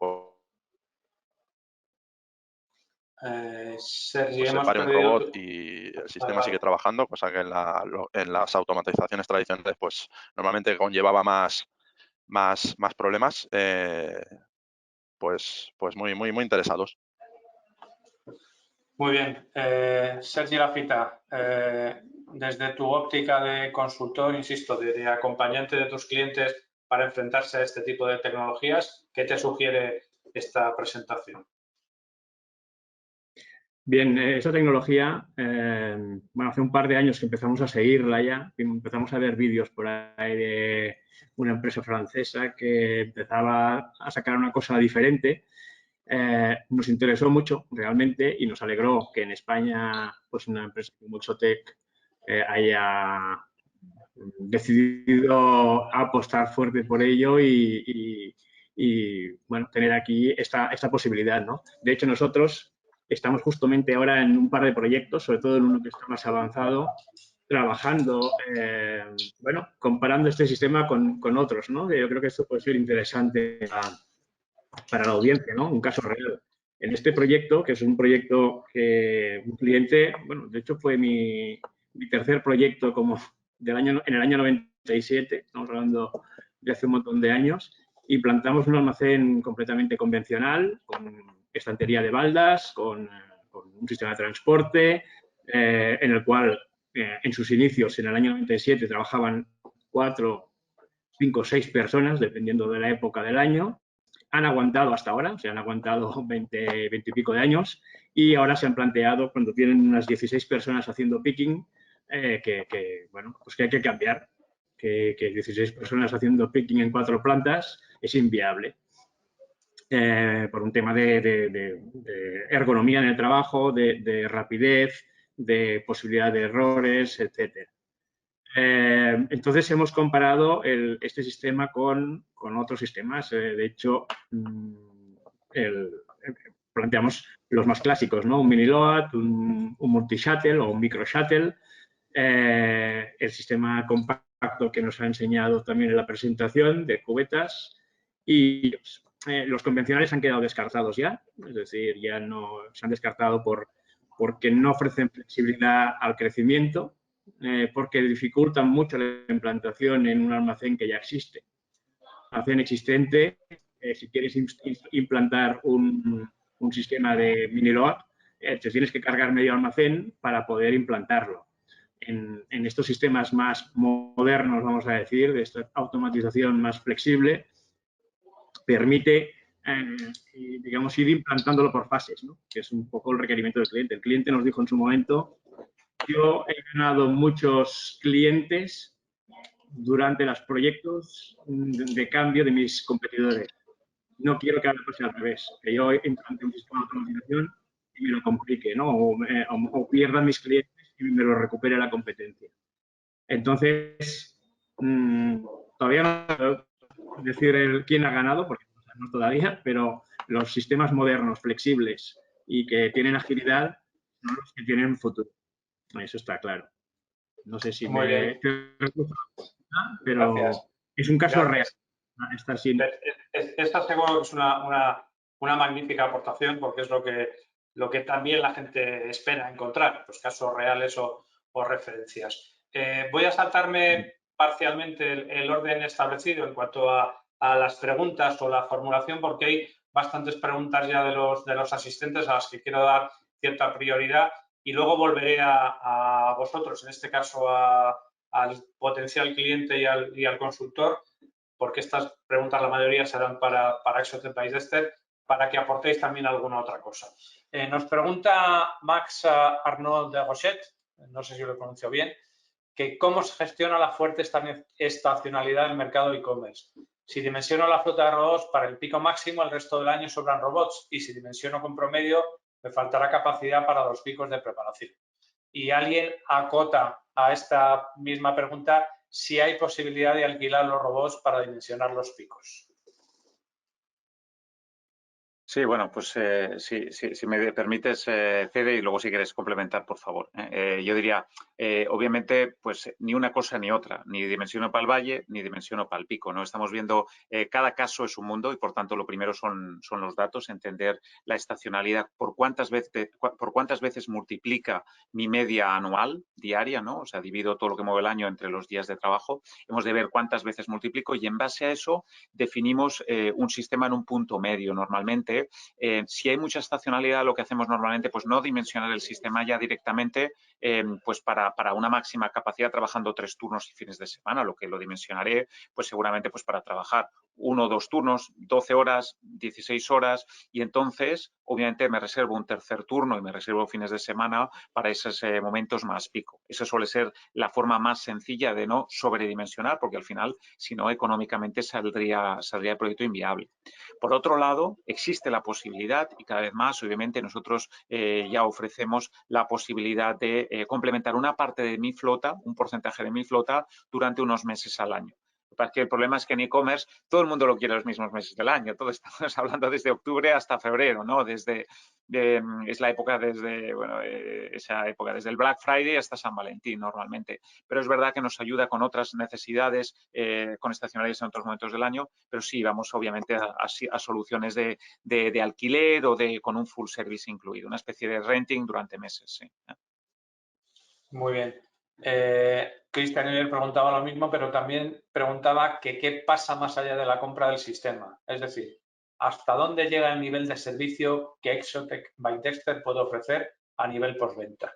Sergi, pues se hemos pare un perdido robot tu... y el sistema Vale. sigue trabajando, cosa que en las automatizaciones tradicionales pues normalmente conllevaba más problemas, pues muy interesados. Muy bien. Sergi Lafita, desde tu óptica de consultor, insisto, de acompañante de tus clientes para enfrentarse a este tipo de tecnologías, ¿qué te sugiere esta presentación? Bien, esa tecnología, bueno, hace un par de años que empezamos a seguirla ya, empezamos a ver vídeos por ahí de una empresa francesa que empezaba a sacar una cosa diferente. Nos interesó mucho realmente y nos alegró que en España, pues una empresa como Exotec haya decidido apostar fuerte por ello y bueno, tener aquí esta posibilidad, ¿no? De hecho, nosotros estamos justamente ahora en un par de proyectos, sobre todo en uno que está más avanzado, trabajando, bueno, comparando este sistema con otros, ¿no? Yo creo que esto puede ser interesante para la audiencia, ¿no? Un caso real. En este proyecto, que es un proyecto que un cliente, bueno, de hecho fue mi tercer proyecto como en el año 97, estamos hablando de hace un montón de años, Implantamos un almacén completamente convencional, con estantería de baldas, con un sistema de transporte, en el cual en sus inicios, en el año 97, trabajaban 4, 5, 6 personas, dependiendo de la época del año. Han aguantado hasta ahora, han aguantado 20 y pico de años, y ahora se han planteado, cuando tienen unas 16 personas haciendo picking, bueno, pues que hay que cambiar, que 16 personas haciendo picking en 4 plantas es inviable. Por un tema de ergonomía en el trabajo, de rapidez, de posibilidad de errores, etc. Entonces, hemos comparado este sistema con otros sistemas. De hecho, planteamos los más clásicos, ¿no? Un mini-load, un multi-shuttle o un micro-shuttle. El sistema compacto que nos ha enseñado también en la presentación de cubetas. Y los convencionales han quedado descartados ya, es decir, ya no se han descartado porque no ofrecen flexibilidad al crecimiento, porque dificultan mucho la implantación en un almacén que ya existe. Almacén existente, si quieres implantar un sistema de mini-load, te tienes que cargar medio almacén para poder implantarlo. En estos sistemas más modernos, vamos a decir, de esta automatización más flexible, permite, digamos, ir implantándolo por fases, ¿no? Que es un poco el requerimiento del cliente. El cliente nos dijo en su momento: yo he ganado muchos clientes durante los proyectos de cambio de mis competidores. No quiero que ahora pase al revés, que yo implante un sistema de automatización y me lo complique, ¿no? O pierda mis clientes y me lo recupere la competencia. Entonces, todavía no puedo decir quién ha ganado, porque no sabemos todavía, pero los sistemas modernos, flexibles y que tienen agilidad son los que tienen futuro. Eso está claro. No sé si Muy bien. pero gracias. Es un caso real. Esta seguro que es una magnífica aportación, porque es lo que también la gente espera encontrar, pues casos reales o referencias. Voy a saltarme parcialmente el orden establecido en cuanto a las preguntas o la formulación, porque hay bastantes preguntas ya de los asistentes a las que quiero dar cierta prioridad, y luego volveré a vosotros, en este caso al potencial cliente y al consultor, porque estas preguntas la mayoría serán para Exot Enterprise, para que aportéis también alguna otra cosa. Nos pregunta Max Arnaud de Rochette, no sé si lo pronuncio bien, que cómo se gestiona la fuerte estacionalidad del mercado e-commerce. Si dimensiono la flota de robots para el pico máximo, el resto del año sobran robots, y si dimensiono con promedio, me faltará capacidad para los picos de preparación. Y alguien acota a esta misma pregunta si hay posibilidad de alquilar los robots para dimensionar los picos. Sí, bueno, pues si me permites, Fede, y luego si quieres complementar, por favor. Yo diría, obviamente, pues ni una cosa ni otra, ni dimensiono para el valle, ni dimensiono para el pico, ¿no? Estamos viendo, cada caso es un mundo, y por tanto lo primero son los datos, entender la estacionalidad, por cuántas veces multiplica mi media anual, diaria, ¿no? O sea, divido todo lo que mueve el año entre los días de trabajo, hemos de ver cuántas veces multiplico, y en base a eso definimos un sistema en un punto medio. Normalmente, si hay mucha estacionalidad, lo que hacemos normalmente, pues no dimensionar el sistema ya directamente, pues para una máxima capacidad trabajando 3 turnos y fines de semana, lo que lo dimensionaré, pues seguramente pues para trabajar 1 o 2 turnos, 12 horas, 16 horas, y entonces obviamente me reservo un tercer turno y me reservo fines de semana para esos momentos más pico. Esa suele ser la forma más sencilla de no sobredimensionar, porque al final, si no, económicamente saldría el proyecto inviable. Por otro lado, existe la posibilidad, y cada vez más, obviamente, nosotros ya ofrecemos la posibilidad de complementar una parte de mi flota, un porcentaje de mi flota, durante unos meses al año. Porque el problema es que en e-commerce todo el mundo lo quiere los mismos meses del año. Todos estamos hablando desde octubre hasta febrero, ¿no? Es la época esa época, desde el Black Friday hasta San Valentín normalmente. Pero es verdad que nos ayuda con otras necesidades, con estacionalidades en otros momentos del año, pero sí vamos obviamente a soluciones de alquiler o con un full service incluido, una especie de renting durante meses, sí. Muy bien. Cristian ayer preguntaba lo mismo, pero también preguntaba que qué pasa más allá de la compra del sistema. Es decir, ¿hasta dónde llega el nivel de servicio que Exotec by Dexter puede ofrecer a nivel postventa?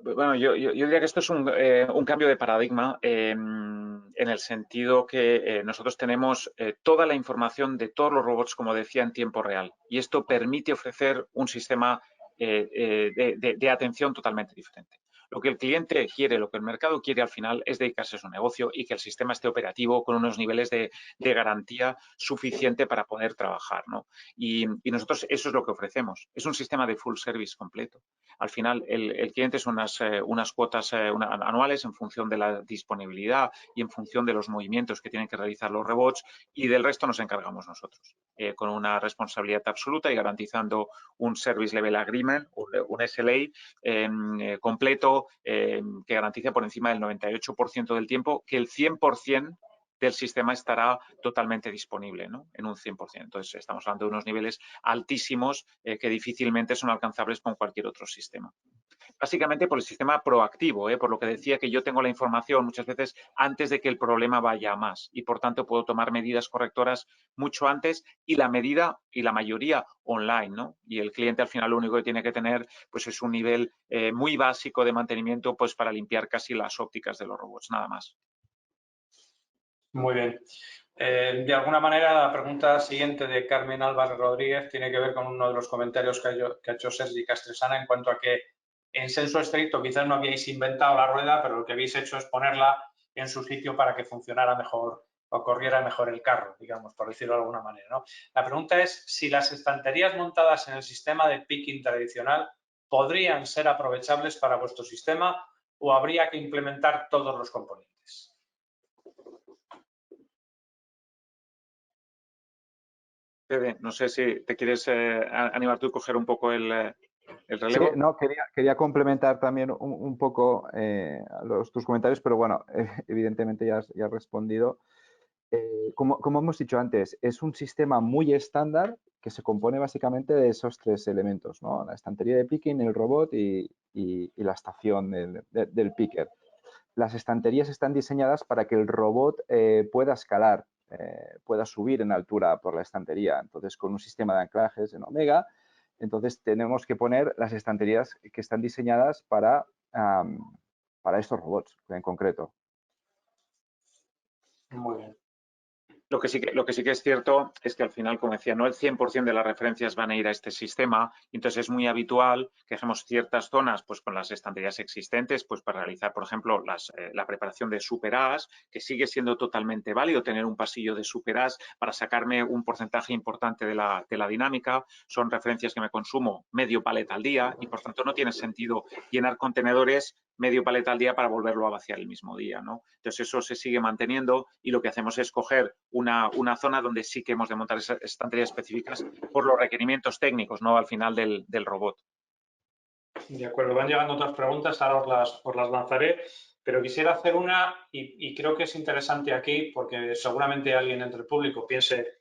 Bueno, yo diría que esto es un cambio de paradigma en el sentido que nosotros tenemos toda la información de todos los robots, como decía, en tiempo real. Y esto permite ofrecer un sistema de atención totalmente diferente. Lo que el cliente quiere, lo que el mercado quiere al final es dedicarse a su negocio y que el sistema esté operativo con unos niveles de garantía suficiente para poder trabajar, ¿no? Y nosotros eso es lo que ofrecemos. Es un sistema de full service completo. Al final, el cliente es unas cuotas anuales en función de la disponibilidad y en función de los movimientos que tienen que realizar los robots, y del resto nos encargamos nosotros, con una responsabilidad absoluta y garantizando un Service Level Agreement, un SLA completo que garantice por encima del 98% del tiempo que el 100% del sistema estará totalmente disponible, ¿no? En un 100%. Entonces, estamos hablando de unos niveles altísimos que difícilmente son alcanzables con cualquier otro sistema. Básicamente por el sistema proactivo, por lo que decía que yo tengo la información muchas veces antes de que el problema vaya a más y por tanto puedo tomar medidas correctoras mucho antes, y la medida y la mayoría online, ¿no? Y el cliente al final lo único que tiene que tener pues es un nivel muy básico de mantenimiento pues para limpiar casi las ópticas de los robots, nada más. Muy bien. De alguna manera, la pregunta siguiente de Carmen Álvarez Rodríguez tiene que ver con uno de los comentarios que ha hecho Sergi Castresana en cuanto a que en senso estricto quizás no habíais inventado la rueda, pero lo que habéis hecho es ponerla en su sitio para que funcionara mejor o corriera mejor el carro, digamos, por decirlo de alguna manera, ¿no? La pregunta es si las estanterías montadas en el sistema de picking tradicional podrían ser aprovechables para vuestro sistema o habría que implementar todos los componentes. Fede, no sé si te quieres animar tú y coger un poco el relevo. Sí, no, quería complementar también un poco tus comentarios, pero bueno, evidentemente ya has respondido. Como hemos dicho antes, es un sistema muy estándar que se compone básicamente de esos tres elementos, ¿no? La estantería de picking, el robot y la estación del picker. Las estanterías están diseñadas para que el robot pueda escalar, pueda subir en altura por la estantería. Entonces, con un sistema de anclajes en Omega, entonces tenemos que poner las estanterías que están diseñadas para estos robots en concreto. Muy bien. Lo que sí que es cierto es que al final, como decía, no el 100% de las referencias van a ir a este sistema, entonces es muy habitual que dejemos ciertas zonas pues con las estanterías existentes pues para realizar, por ejemplo, la preparación de super As, que sigue siendo totalmente válido tener un pasillo de super As para sacarme un porcentaje importante de la dinámica. Son referencias que me consumo medio paleta al día y por tanto no tiene sentido llenar contenedores medio paleta al día para volverlo a vaciar el mismo día, ¿no? Entonces eso se sigue manteniendo y lo que hacemos es coger una zona donde sí que hemos de montar esas estanterías específicas por los requerimientos técnicos, ¿no? Al final del robot. De acuerdo, van llegando otras preguntas, ahora os las lanzaré, pero quisiera hacer una y creo que es interesante aquí porque seguramente alguien entre el público piense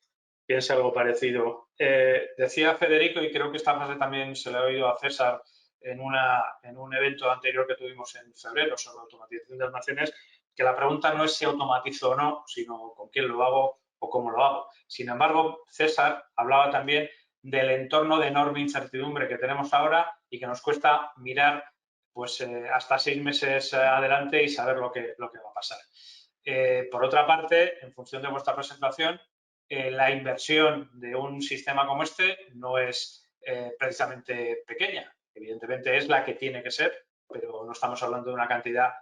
algo parecido. Decía Federico, y creo que esta frase también se le ha oído a César en un evento anterior que tuvimos en febrero sobre automatización de almacenes, que la pregunta no es si automatizo o no, sino con quién lo hago o cómo lo hago. Sin embargo, César hablaba también del entorno de enorme incertidumbre que tenemos ahora y que nos cuesta mirar pues, hasta 6 meses adelante y saber lo que va a pasar. Por otra parte, en función de vuestra presentación, la inversión de un sistema como este no es precisamente pequeña. Evidentemente es la que tiene que ser, pero no estamos hablando de una cantidad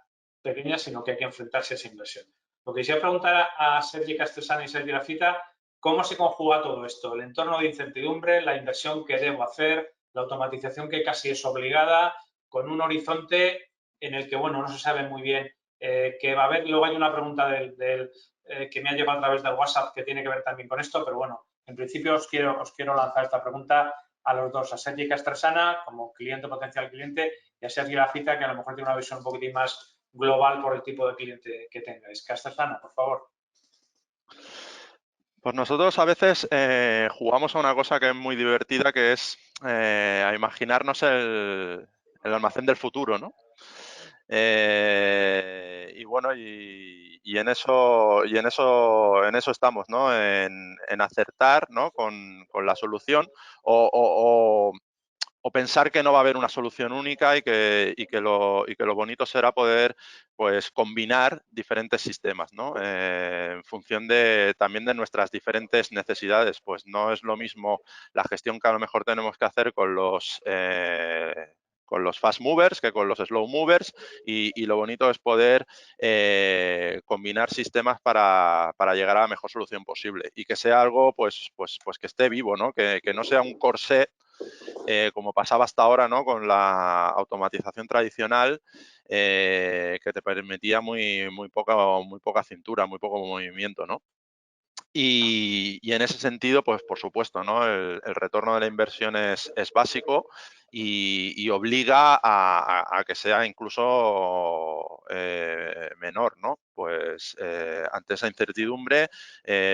pequeña, sino que hay que enfrentarse a esa inversión. Lo que quisiera preguntar a Sergi Castresana y Sergi Lafita, ¿cómo se conjuga todo esto? El entorno de incertidumbre, la inversión que debo hacer, la automatización que casi es obligada, con un horizonte en el que, bueno, no se sabe muy bien qué va a haber. Luego hay una pregunta que me ha llegado a través del WhatsApp que tiene que ver también con esto, pero bueno, en principio os quiero lanzar esta pregunta a los dos, a Sergi Castresana como cliente, potencial cliente, y a Sergi Lafita, que a lo mejor tiene una visión un poquitín más global por el tipo de cliente que tengáis. Castresana, por favor. Pues nosotros a veces jugamos a una cosa que es muy divertida, que es a imaginarnos el almacén del futuro, ¿no? Y bueno, y en eso estamos, ¿no? En acertar, ¿no? con la solución o pensar que no va a haber una solución única y que lo bonito será poder pues combinar diferentes sistemas, ¿no? En función también de nuestras diferentes necesidades. Pues no es lo mismo la gestión que a lo mejor tenemos que hacer con los fast movers que con los slow movers y lo bonito es poder combinar sistemas para llegar a la mejor solución posible y que sea algo pues que esté vivo, ¿no? Que no sea un corsé como pasaba hasta ahora, ¿no? Con la automatización tradicional que te permitía muy poca cintura, muy poco movimiento, ¿no? Y en ese sentido, pues por supuesto, ¿no? El retorno de la inversión es básico y obliga a que sea incluso menor, ¿no? Pues ante esa incertidumbre,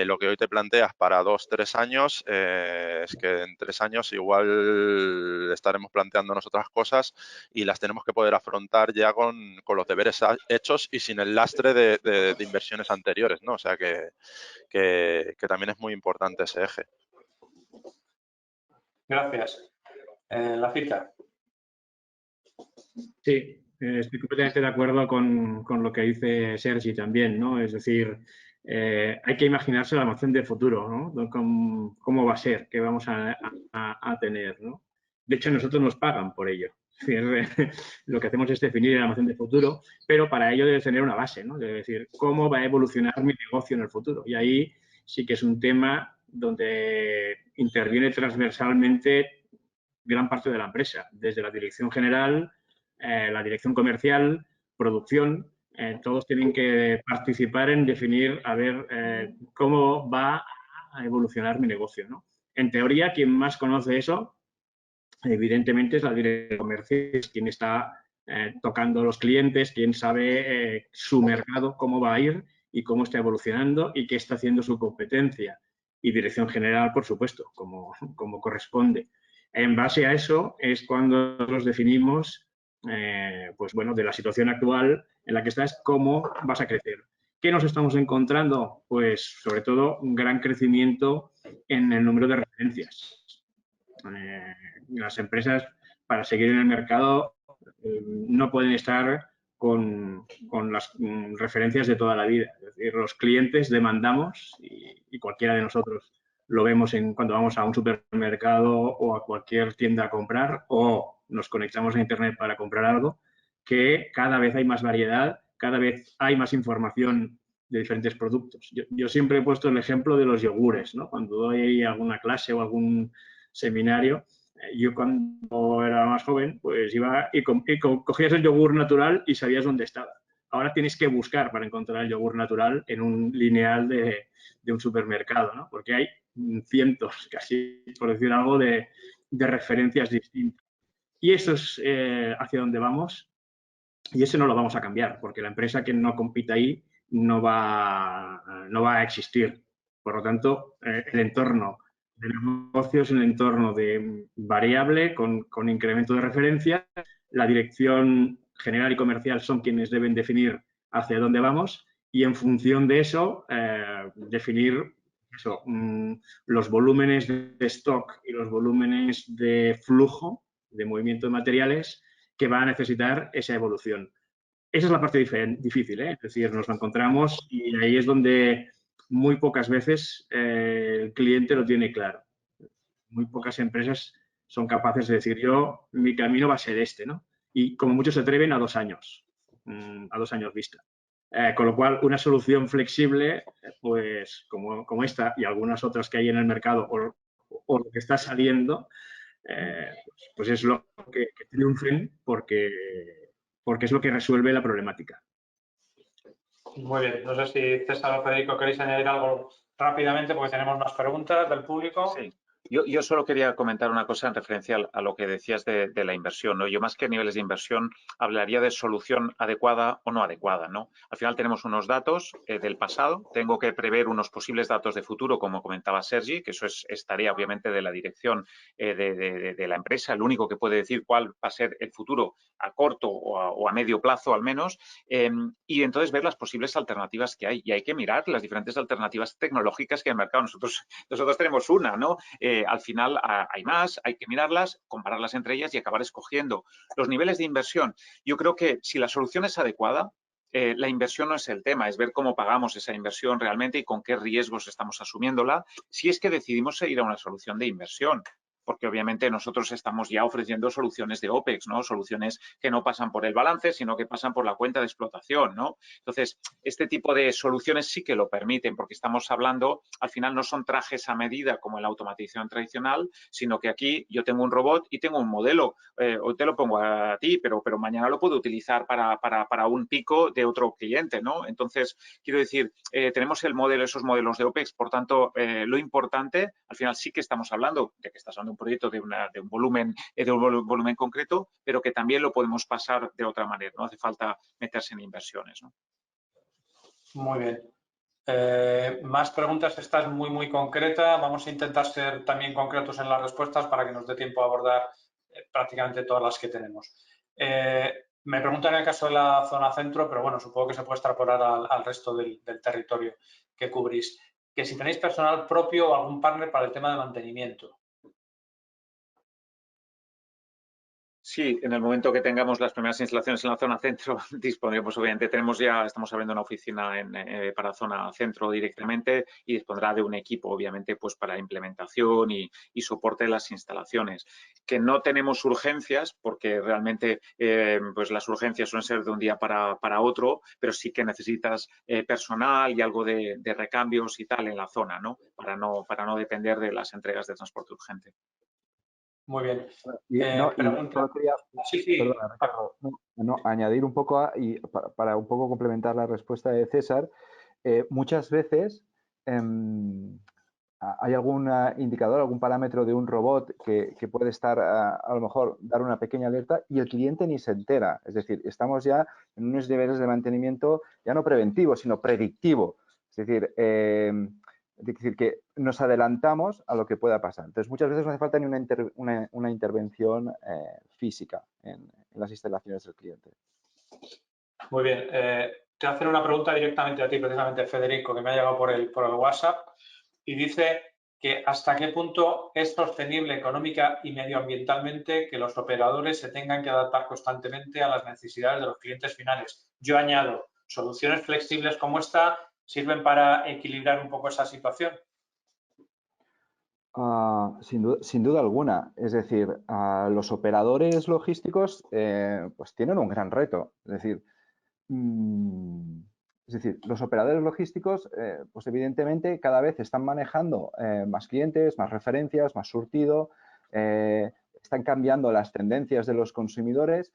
lo que hoy te planteas para 2, 3 años, es que en 3 años igual estaremos planteándonos otras cosas y las tenemos que poder afrontar ya con los deberes hechos y sin el lastre de inversiones anteriores, ¿no? O sea que también es muy importante ese eje. Gracias. La cita. Sí, estoy completamente de acuerdo con lo que dice Sergi también, ¿no? Es decir, hay que imaginarse la almacén del futuro, ¿no? ¿Cómo va a ser? ¿Qué vamos a tener, ¿no? De hecho, nosotros nos pagan por ello. Es decir, lo que hacemos es definir el almacén del futuro, pero para ello debe tener una base, ¿no? Debe decir, ¿cómo va a evolucionar mi negocio en el futuro? Y ahí sí que es un tema donde interviene transversalmente gran parte de la empresa, desde la dirección general, la dirección comercial, producción, todos tienen que participar en definir a ver cómo va a evolucionar mi negocio, ¿no? En teoría, quien más conoce eso, evidentemente, es la dirección comercial, es quien está tocando a los clientes, quien sabe su mercado, cómo va a ir y cómo está evolucionando y qué está haciendo su competencia. Y dirección general, por supuesto, como corresponde. En base a eso es cuando nos definimos, pues bueno, de la situación actual en la que estás, cómo vas a crecer. ¿Qué nos estamos encontrando? Pues sobre todo un gran crecimiento en el número de referencias. Las empresas, para seguir en el mercado, no pueden estar con las referencias de toda la vida. Es decir, los clientes demandamos, y cualquiera de nosotros lo vemos cuando vamos a un supermercado o a cualquier tienda a comprar o nos conectamos a Internet para comprar algo, que cada vez hay más variedad, cada vez hay más información de diferentes productos. Yo siempre he puesto el ejemplo de los yogures, ¿no? Cuando doy alguna clase o algún seminario, yo cuando era más joven, pues iba y cogías el yogur natural y sabías dónde estaba. Ahora tienes que buscar para encontrar el yogur natural en un lineal de un supermercado, ¿no? Porque hay cientos, casi por decir algo, de referencias distintas. Y eso es hacia dónde vamos y eso no lo vamos a cambiar, porque la empresa que no compita ahí no va a existir. Por lo tanto, el entorno de negocio es un entorno de variable con incremento de referencia. La dirección general y comercial son quienes deben definir hacia dónde vamos y en función de eso definir los volúmenes de stock y los volúmenes de flujo de movimiento de materiales que va a necesitar esa evolución. Esa es la parte difícil, ¿eh? Es decir, nos lo encontramos y ahí es donde muy pocas veces el cliente lo tiene claro. Muy pocas empresas son capaces de decir, mi camino va a ser este, ¿no? Y como muchos se atreven a 2 años, a 2 años vista. Con lo cual, una solución flexible, pues como esta y algunas otras que hay en el mercado o lo que está saliendo, pues es lo que triunfen porque es lo que resuelve la problemática. Muy bien. No sé si César o Federico queréis añadir algo rápidamente porque tenemos más preguntas del público. Sí. Yo solo quería comentar una cosa en referencia a lo que decías de la inversión, ¿no? Yo más que niveles de inversión hablaría de solución adecuada o no adecuada, ¿no? Al final tenemos unos datos del pasado, tengo que prever unos posibles datos de futuro, como comentaba Sergi, que eso es tarea obviamente de la dirección de la empresa, el único que puede decir cuál va a ser el futuro a corto o a medio plazo al menos, y entonces ver las posibles alternativas que hay. Y hay que mirar las diferentes alternativas tecnológicas que hay en el mercado. Nosotros tenemos una, ¿no? Al final hay más, hay que mirarlas, compararlas entre ellas y acabar escogiendo los niveles de inversión. Yo creo que si la solución es adecuada, la inversión no es el tema, es ver cómo pagamos esa inversión realmente y con qué riesgos estamos asumiéndola, si es que decidimos ir a una solución de inversión. Porque obviamente nosotros estamos ya ofreciendo soluciones de OPEX, ¿no? Soluciones que no pasan por el balance, sino que pasan por la cuenta de explotación, ¿no? Entonces, este tipo de soluciones sí que lo permiten, porque estamos hablando, al final no son trajes a medida como en la automatización tradicional, sino que aquí yo tengo un robot y tengo un modelo. Hoy te lo pongo a ti, pero mañana lo puedo utilizar para un pico de otro cliente, ¿no? Entonces, quiero decir, tenemos esos modelos de OPEX, por tanto, lo importante, al final sí que estamos hablando de que estás hablando de un proyecto de un volumen concreto, pero que también lo podemos pasar de otra manera, no hace falta meterse en inversiones, ¿no? Muy bien. Más preguntas, esta es muy concreta. Vamos a intentar ser también concretos en las respuestas para que nos dé tiempo a abordar prácticamente todas las que tenemos. Me preguntan en el caso de la zona centro, pero bueno, supongo que se puede extrapolar al resto del territorio que cubrís. Que si tenéis personal propio o algún partner para el tema de mantenimiento. Sí, en el momento que tengamos las primeras instalaciones en la zona centro, dispondremos, obviamente, estamos abriendo una oficina para zona centro directamente y dispondrá de un equipo, obviamente, pues para implementación y soporte de las instalaciones. Que no tenemos urgencias, porque realmente pues las urgencias suelen ser de un día para otro, pero sí que necesitas personal y algo de recambios y tal en la zona, ¿no? Para no depender de las entregas de transporte urgente. Muy bien. Y Pregunta. solo quería, Sí. perdona, Ricardo, añadir un poco para un poco complementar la respuesta de César. Muchas veces hay algún indicador, algún parámetro de un robot que puede estar, a lo mejor, dar una pequeña alerta y el cliente ni se entera. Es decir, estamos ya en unos niveles de mantenimiento ya no preventivo, sino predictivo. Es decir, que nos adelantamos a lo que pueda pasar. Entonces, muchas veces no hace falta ni una intervención física en las instalaciones del cliente. Muy bien. Te voy a hacer una pregunta directamente a ti, precisamente, Federico, que me ha llegado por el WhatsApp y dice que hasta qué punto es sostenible económica y medioambientalmente que los operadores se tengan que adaptar constantemente a las necesidades de los clientes finales. Yo añado, soluciones flexibles como esta sirven para equilibrar un poco esa situación. Sin duda alguna. Es decir, los operadores logísticos pues tienen un gran reto. Es decir, los operadores logísticos, pues evidentemente cada vez están manejando más clientes, más referencias, más surtido, están cambiando las tendencias de los consumidores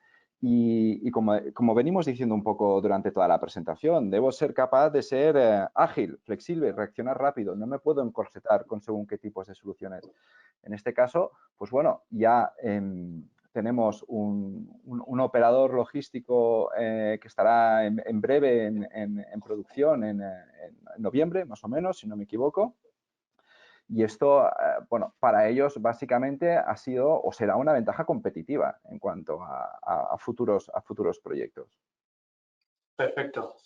y como venimos diciendo un poco durante toda la presentación, debo ser capaz de ser ágil, flexible, reaccionar rápido. No me puedo encorsetar con según qué tipos de soluciones. En este caso, pues bueno, ya tenemos un operador logístico que estará en breve en producción en noviembre, más o menos, si no me equivoco. Y esto, bueno, para ellos básicamente ha sido o será una ventaja competitiva en cuanto a futuros proyectos. Perfecto.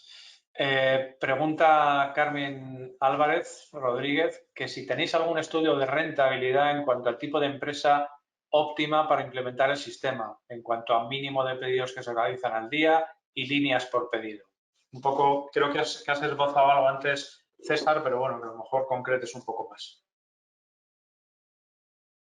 Pregunta Carmen Álvarez Rodríguez que si tenéis algún estudio de rentabilidad en cuanto al tipo de empresa óptima para implementar el sistema, en cuanto a mínimo de pedidos que se realizan al día y líneas por pedido. Un poco, creo que has esbozado algo antes, César, pero bueno, que a lo mejor concretes un poco más.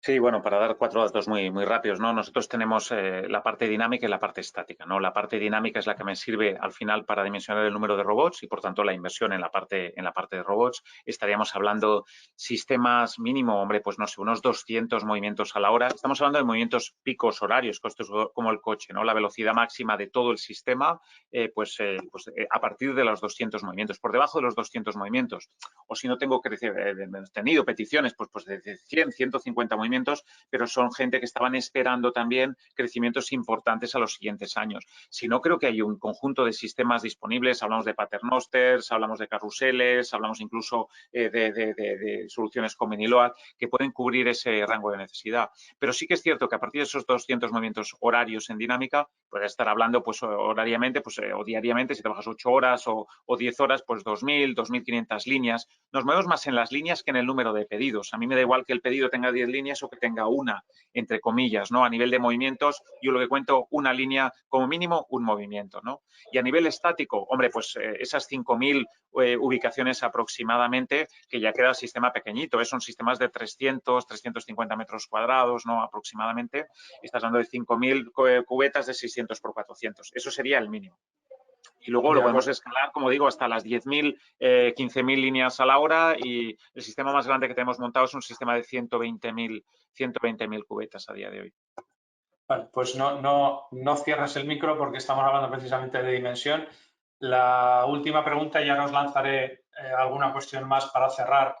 Sí, bueno, para dar 4 datos muy rápidos, ¿no? Nosotros tenemos la parte dinámica y la parte estática, ¿no? La parte dinámica es la que me sirve al final para dimensionar el número de robots y, por tanto, la inversión en la parte de robots. Estaríamos hablando sistemas mínimo, hombre, pues no sé, unos 200 movimientos a la hora. Estamos hablando de movimientos picos horarios, costos como el coche, ¿no? La velocidad máxima de todo el sistema, a partir de los 200 movimientos. Por debajo de los 200 movimientos, o si no tengo tenido peticiones pues de 100, 150 movimientos, pero son gente que estaban esperando también crecimientos importantes a los siguientes años. Si no, creo que hay un conjunto de sistemas disponibles, hablamos de paternosters, hablamos de carruseles, hablamos incluso de soluciones con Miniload que pueden cubrir ese rango de necesidad. Pero sí que es cierto que a partir de esos 200 movimientos horarios en dinámica, puedes estar hablando pues horariamente pues, o diariamente, si trabajas 8 horas o 10 horas, pues 2.000, 2.500 líneas. Nos movemos más en las líneas que en el número de pedidos. A mí me da igual que el pedido tenga 10 líneas o que tenga una, entre comillas, ¿no? A nivel de movimientos, yo lo que cuento, una línea, como mínimo, un movimiento, ¿no? Y a nivel estático, hombre, pues esas 5.000 ubicaciones aproximadamente, que ya queda el sistema pequeñito, son sistemas de 300, 350 metros cuadrados, ¿no? Aproximadamente. Estás hablando de 5.000 cubetas de 600 por 400. Eso sería el mínimo. Y luego lo podemos escalar, como digo, hasta las 10.000, 15.000 líneas a la hora, y el sistema más grande que tenemos montado es un sistema de 120.000 cubetas a día de hoy. Vale, pues no cierres el micro porque estamos hablando precisamente de dimensión. La última pregunta, ya os lanzaré alguna cuestión más para cerrar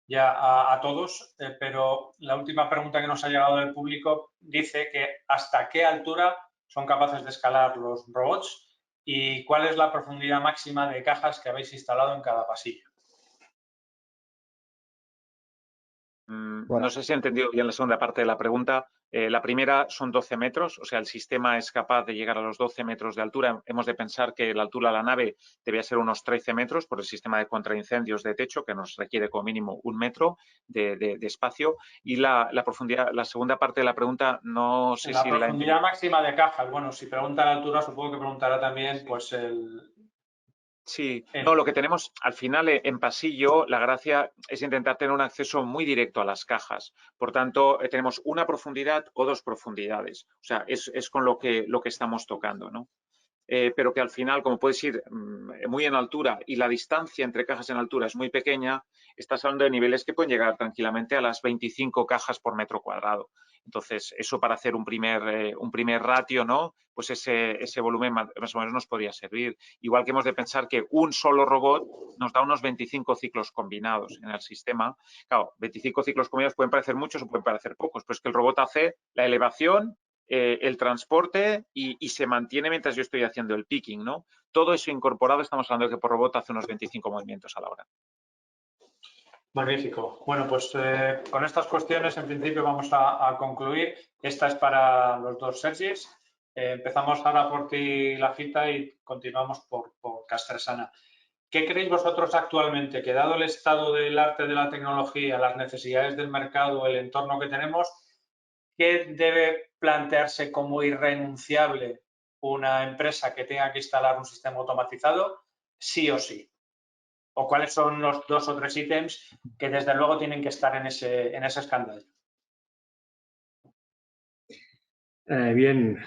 ya a todos, pero la última pregunta que nos ha llegado del público dice que ¿hasta qué altura son capaces de escalar los robots y cuál es la profundidad máxima de cajas que habéis instalado en cada pasillo? No sé si he entendido bien la segunda parte de la pregunta. La primera son 12 metros, o sea, el sistema es capaz de llegar a los 12 metros de altura. Hemos de pensar que la altura de la nave debía ser unos 13 metros por el sistema de contraincendios de techo, que nos requiere como mínimo 1 metro de espacio. Y la profundidad, la segunda parte de la pregunta, no sé si la profundidad máxima de cajas. Bueno, si pregunta la altura, supongo que preguntará también pues el... Sí, no, lo que tenemos al final en pasillo, la gracia es intentar tener un acceso muy directo a las cajas. Por tanto, tenemos una profundidad o dos profundidades. O sea, es con lo que estamos tocando, ¿no? Pero que al final, como puedes ir muy en altura y la distancia entre cajas en altura es muy pequeña, estás hablando de niveles que pueden llegar tranquilamente a las 25 cajas por metro cuadrado. Entonces, eso para hacer un primer ratio, ¿no? Pues ese volumen más o menos nos podría servir. Igual que hemos de pensar que un solo robot nos da unos 25 ciclos combinados en el sistema. Claro, 25 ciclos combinados pueden parecer muchos o pueden parecer pocos, pero es que el robot hace la elevación, el transporte y se mantiene mientras yo estoy haciendo el picking, ¿no? Todo eso incorporado, estamos hablando de que por robot hace unos 25 movimientos a la hora. Magnífico. Bueno, pues con estas cuestiones en principio vamos a concluir. Esta es para los dos Sergis. Empezamos ahora por ti, Lafita, y continuamos por Castresana. ¿Qué creéis vosotros actualmente que, dado el estado del arte de la tecnología, las necesidades del mercado, el entorno que tenemos, qué debe plantearse como irrenunciable una empresa que tenga que instalar un sistema automatizado, sí o sí? ¿O cuáles son los 2 o 3 ítems que desde luego tienen que estar en ese escándalo? Bien,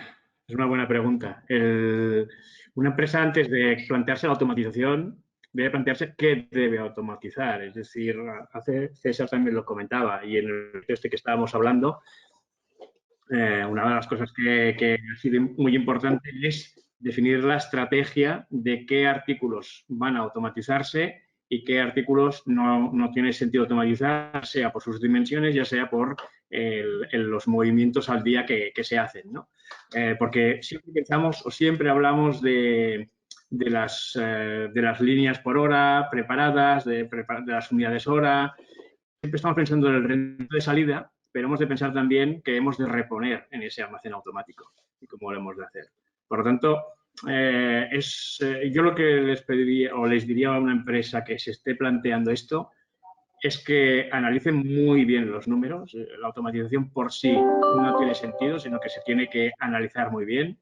es una buena pregunta. Una empresa, antes de plantearse la automatización, debe plantearse qué debe automatizar. Es decir, hace César también lo comentaba, y en el texto que estábamos hablando, una de las cosas que ha sido muy importante es definir la estrategia de qué artículos van a automatizarse y qué artículos no tiene sentido automatizar, sea por sus dimensiones, ya sea por los movimientos al día que se hacen, ¿no? Porque siempre pensamos o siempre hablamos de las líneas por hora preparadas, de las unidades hora. Siempre estamos pensando en el rendimiento de salida, pero hemos de pensar también que hemos de reponer en ese almacén automático y cómo lo hemos de hacer. Por lo tanto, yo lo que les pediría o les diría a una empresa que se esté planteando esto es que analicen muy bien los números. La automatización por sí no tiene sentido, sino que se tiene que analizar muy bien,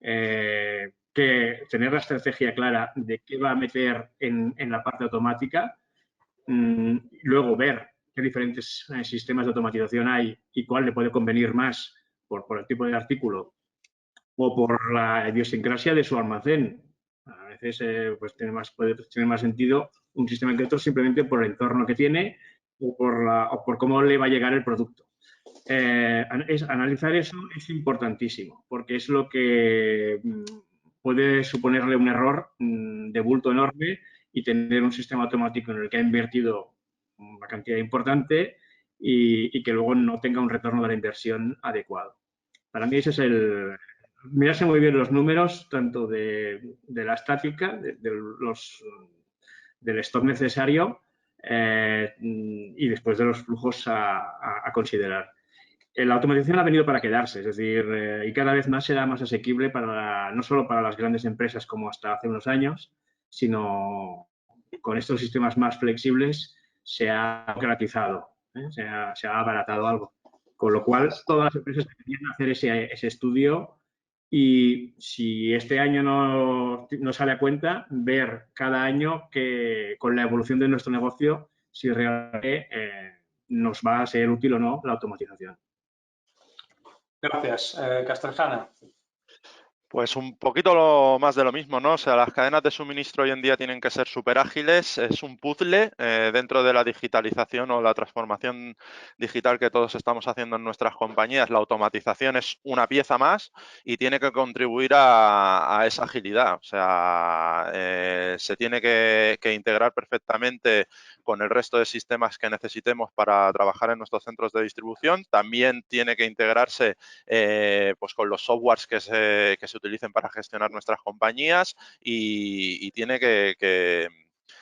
que tener la estrategia clara de qué va a meter en la parte automática, luego ver qué diferentes sistemas de automatización hay y cuál le puede convenir más por el tipo de artículo o por la idiosincrasia de su almacén. A veces pues puede tener más sentido un sistema que otro simplemente por el entorno que tiene o por cómo le va a llegar el producto. Analizar eso es importantísimo porque es lo que puede suponerle un error de bulto enorme y tener un sistema automático en el que ha invertido una cantidad importante y que luego no tenga un retorno de la inversión adecuado. Para mí ese es mirarse muy bien los números, tanto de la estática, del stock necesario y después de los flujos a considerar. La automatización ha venido para quedarse, es decir, y cada vez más será más asequible no solo para las grandes empresas como hasta hace unos años, sino con estos sistemas más flexibles se ha democratizado, se ha abaratado algo. Con lo cual, todas las empresas deberían hacer ese estudio y si este año no sale a cuenta, ver cada año que con la evolución de nuestro negocio si realmente nos va a ser útil o no la automatización. Gracias. Castellana. Pues un poquito más de lo mismo, ¿no? O sea, las cadenas de suministro hoy en día tienen que ser súper ágiles, es un puzzle dentro de la digitalización o la transformación digital que todos estamos haciendo en nuestras compañías. La automatización es una pieza más y tiene que contribuir a esa agilidad. O sea, se tiene que integrar perfectamente con el resto de sistemas que necesitemos para trabajar en nuestros centros de distribución. También tiene que integrarse pues con los softwares que se utilicen para gestionar nuestras compañías y tiene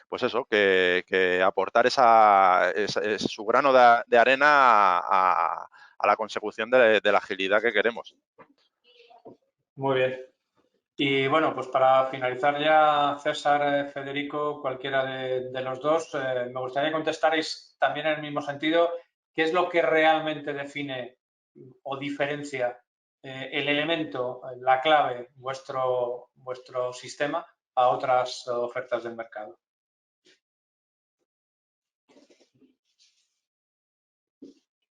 pues eso, que aportar su grano de arena a la consecución de la agilidad que queremos. Muy bien. Y bueno, pues para finalizar ya, César, Federico, cualquiera de los dos, me gustaría que contestarais también en el mismo sentido, ¿qué es lo que realmente define o diferencia el elemento, la clave, vuestro sistema a otras ofertas del mercado?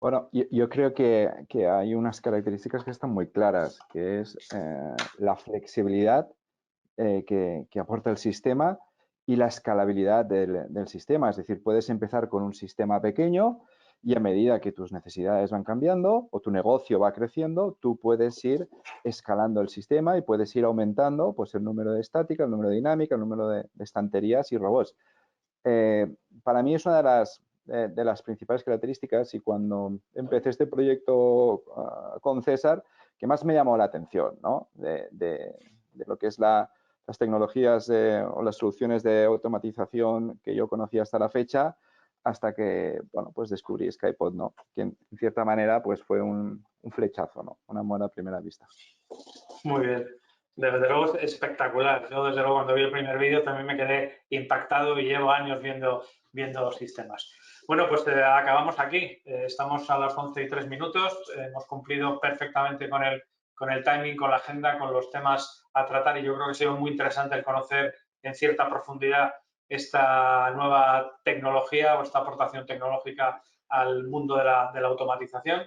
Bueno, yo creo que hay unas características que están muy claras, que es la flexibilidad que aporta el sistema y la escalabilidad del sistema. Es decir, puedes empezar con un sistema pequeño y a medida que tus necesidades van cambiando o tu negocio va creciendo, tú puedes ir escalando el sistema y puedes ir aumentando pues, el número de estática, el número de dinámica, el número de estanterías y robots. Para mí es una de las principales características y cuando empecé este proyecto con César, que más me llamó la atención, ¿no? de lo que es las tecnologías o las soluciones de automatización que yo conocía hasta la fecha, hasta que, bueno, pues descubrí Skypod, ¿no? Que en cierta manera, pues fue un flechazo, ¿no? Un amor a primera vista. Muy bien. Desde luego es espectacular. Yo, desde luego, cuando vi el primer vídeo también me quedé impactado y llevo años viendo sistemas. Bueno, pues acabamos aquí. Estamos a las 11:03. Hemos cumplido perfectamente con el timing, con la agenda, con los temas a tratar y yo creo que ha sido muy interesante el conocer en cierta profundidad esta nueva tecnología o esta aportación tecnológica al mundo de la automatización.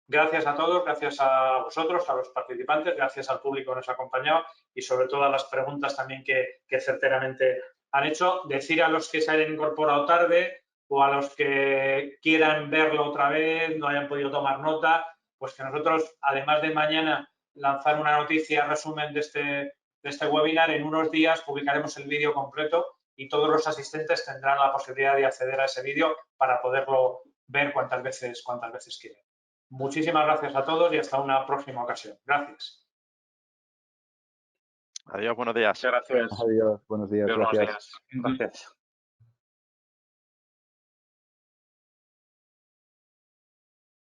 Gracias a todos, gracias a vosotros, a los participantes, gracias al público que nos ha acompañado y sobre todo a las preguntas también que certeramente han hecho. Decir a los que se hayan incorporado tarde o a los que quieran verlo otra vez, no hayan podido tomar nota, pues que nosotros, además de mañana lanzar una noticia, resumen de este webinar, en unos días publicaremos el vídeo completo y todos los asistentes tendrán la posibilidad de acceder a ese vídeo para poderlo ver cuantas veces quieran. Muchísimas gracias a todos y hasta una próxima ocasión. Gracias. Adiós, buenos días. Gracias. Adiós, buenos días, Adiós, buenos gracias. días. Gracias.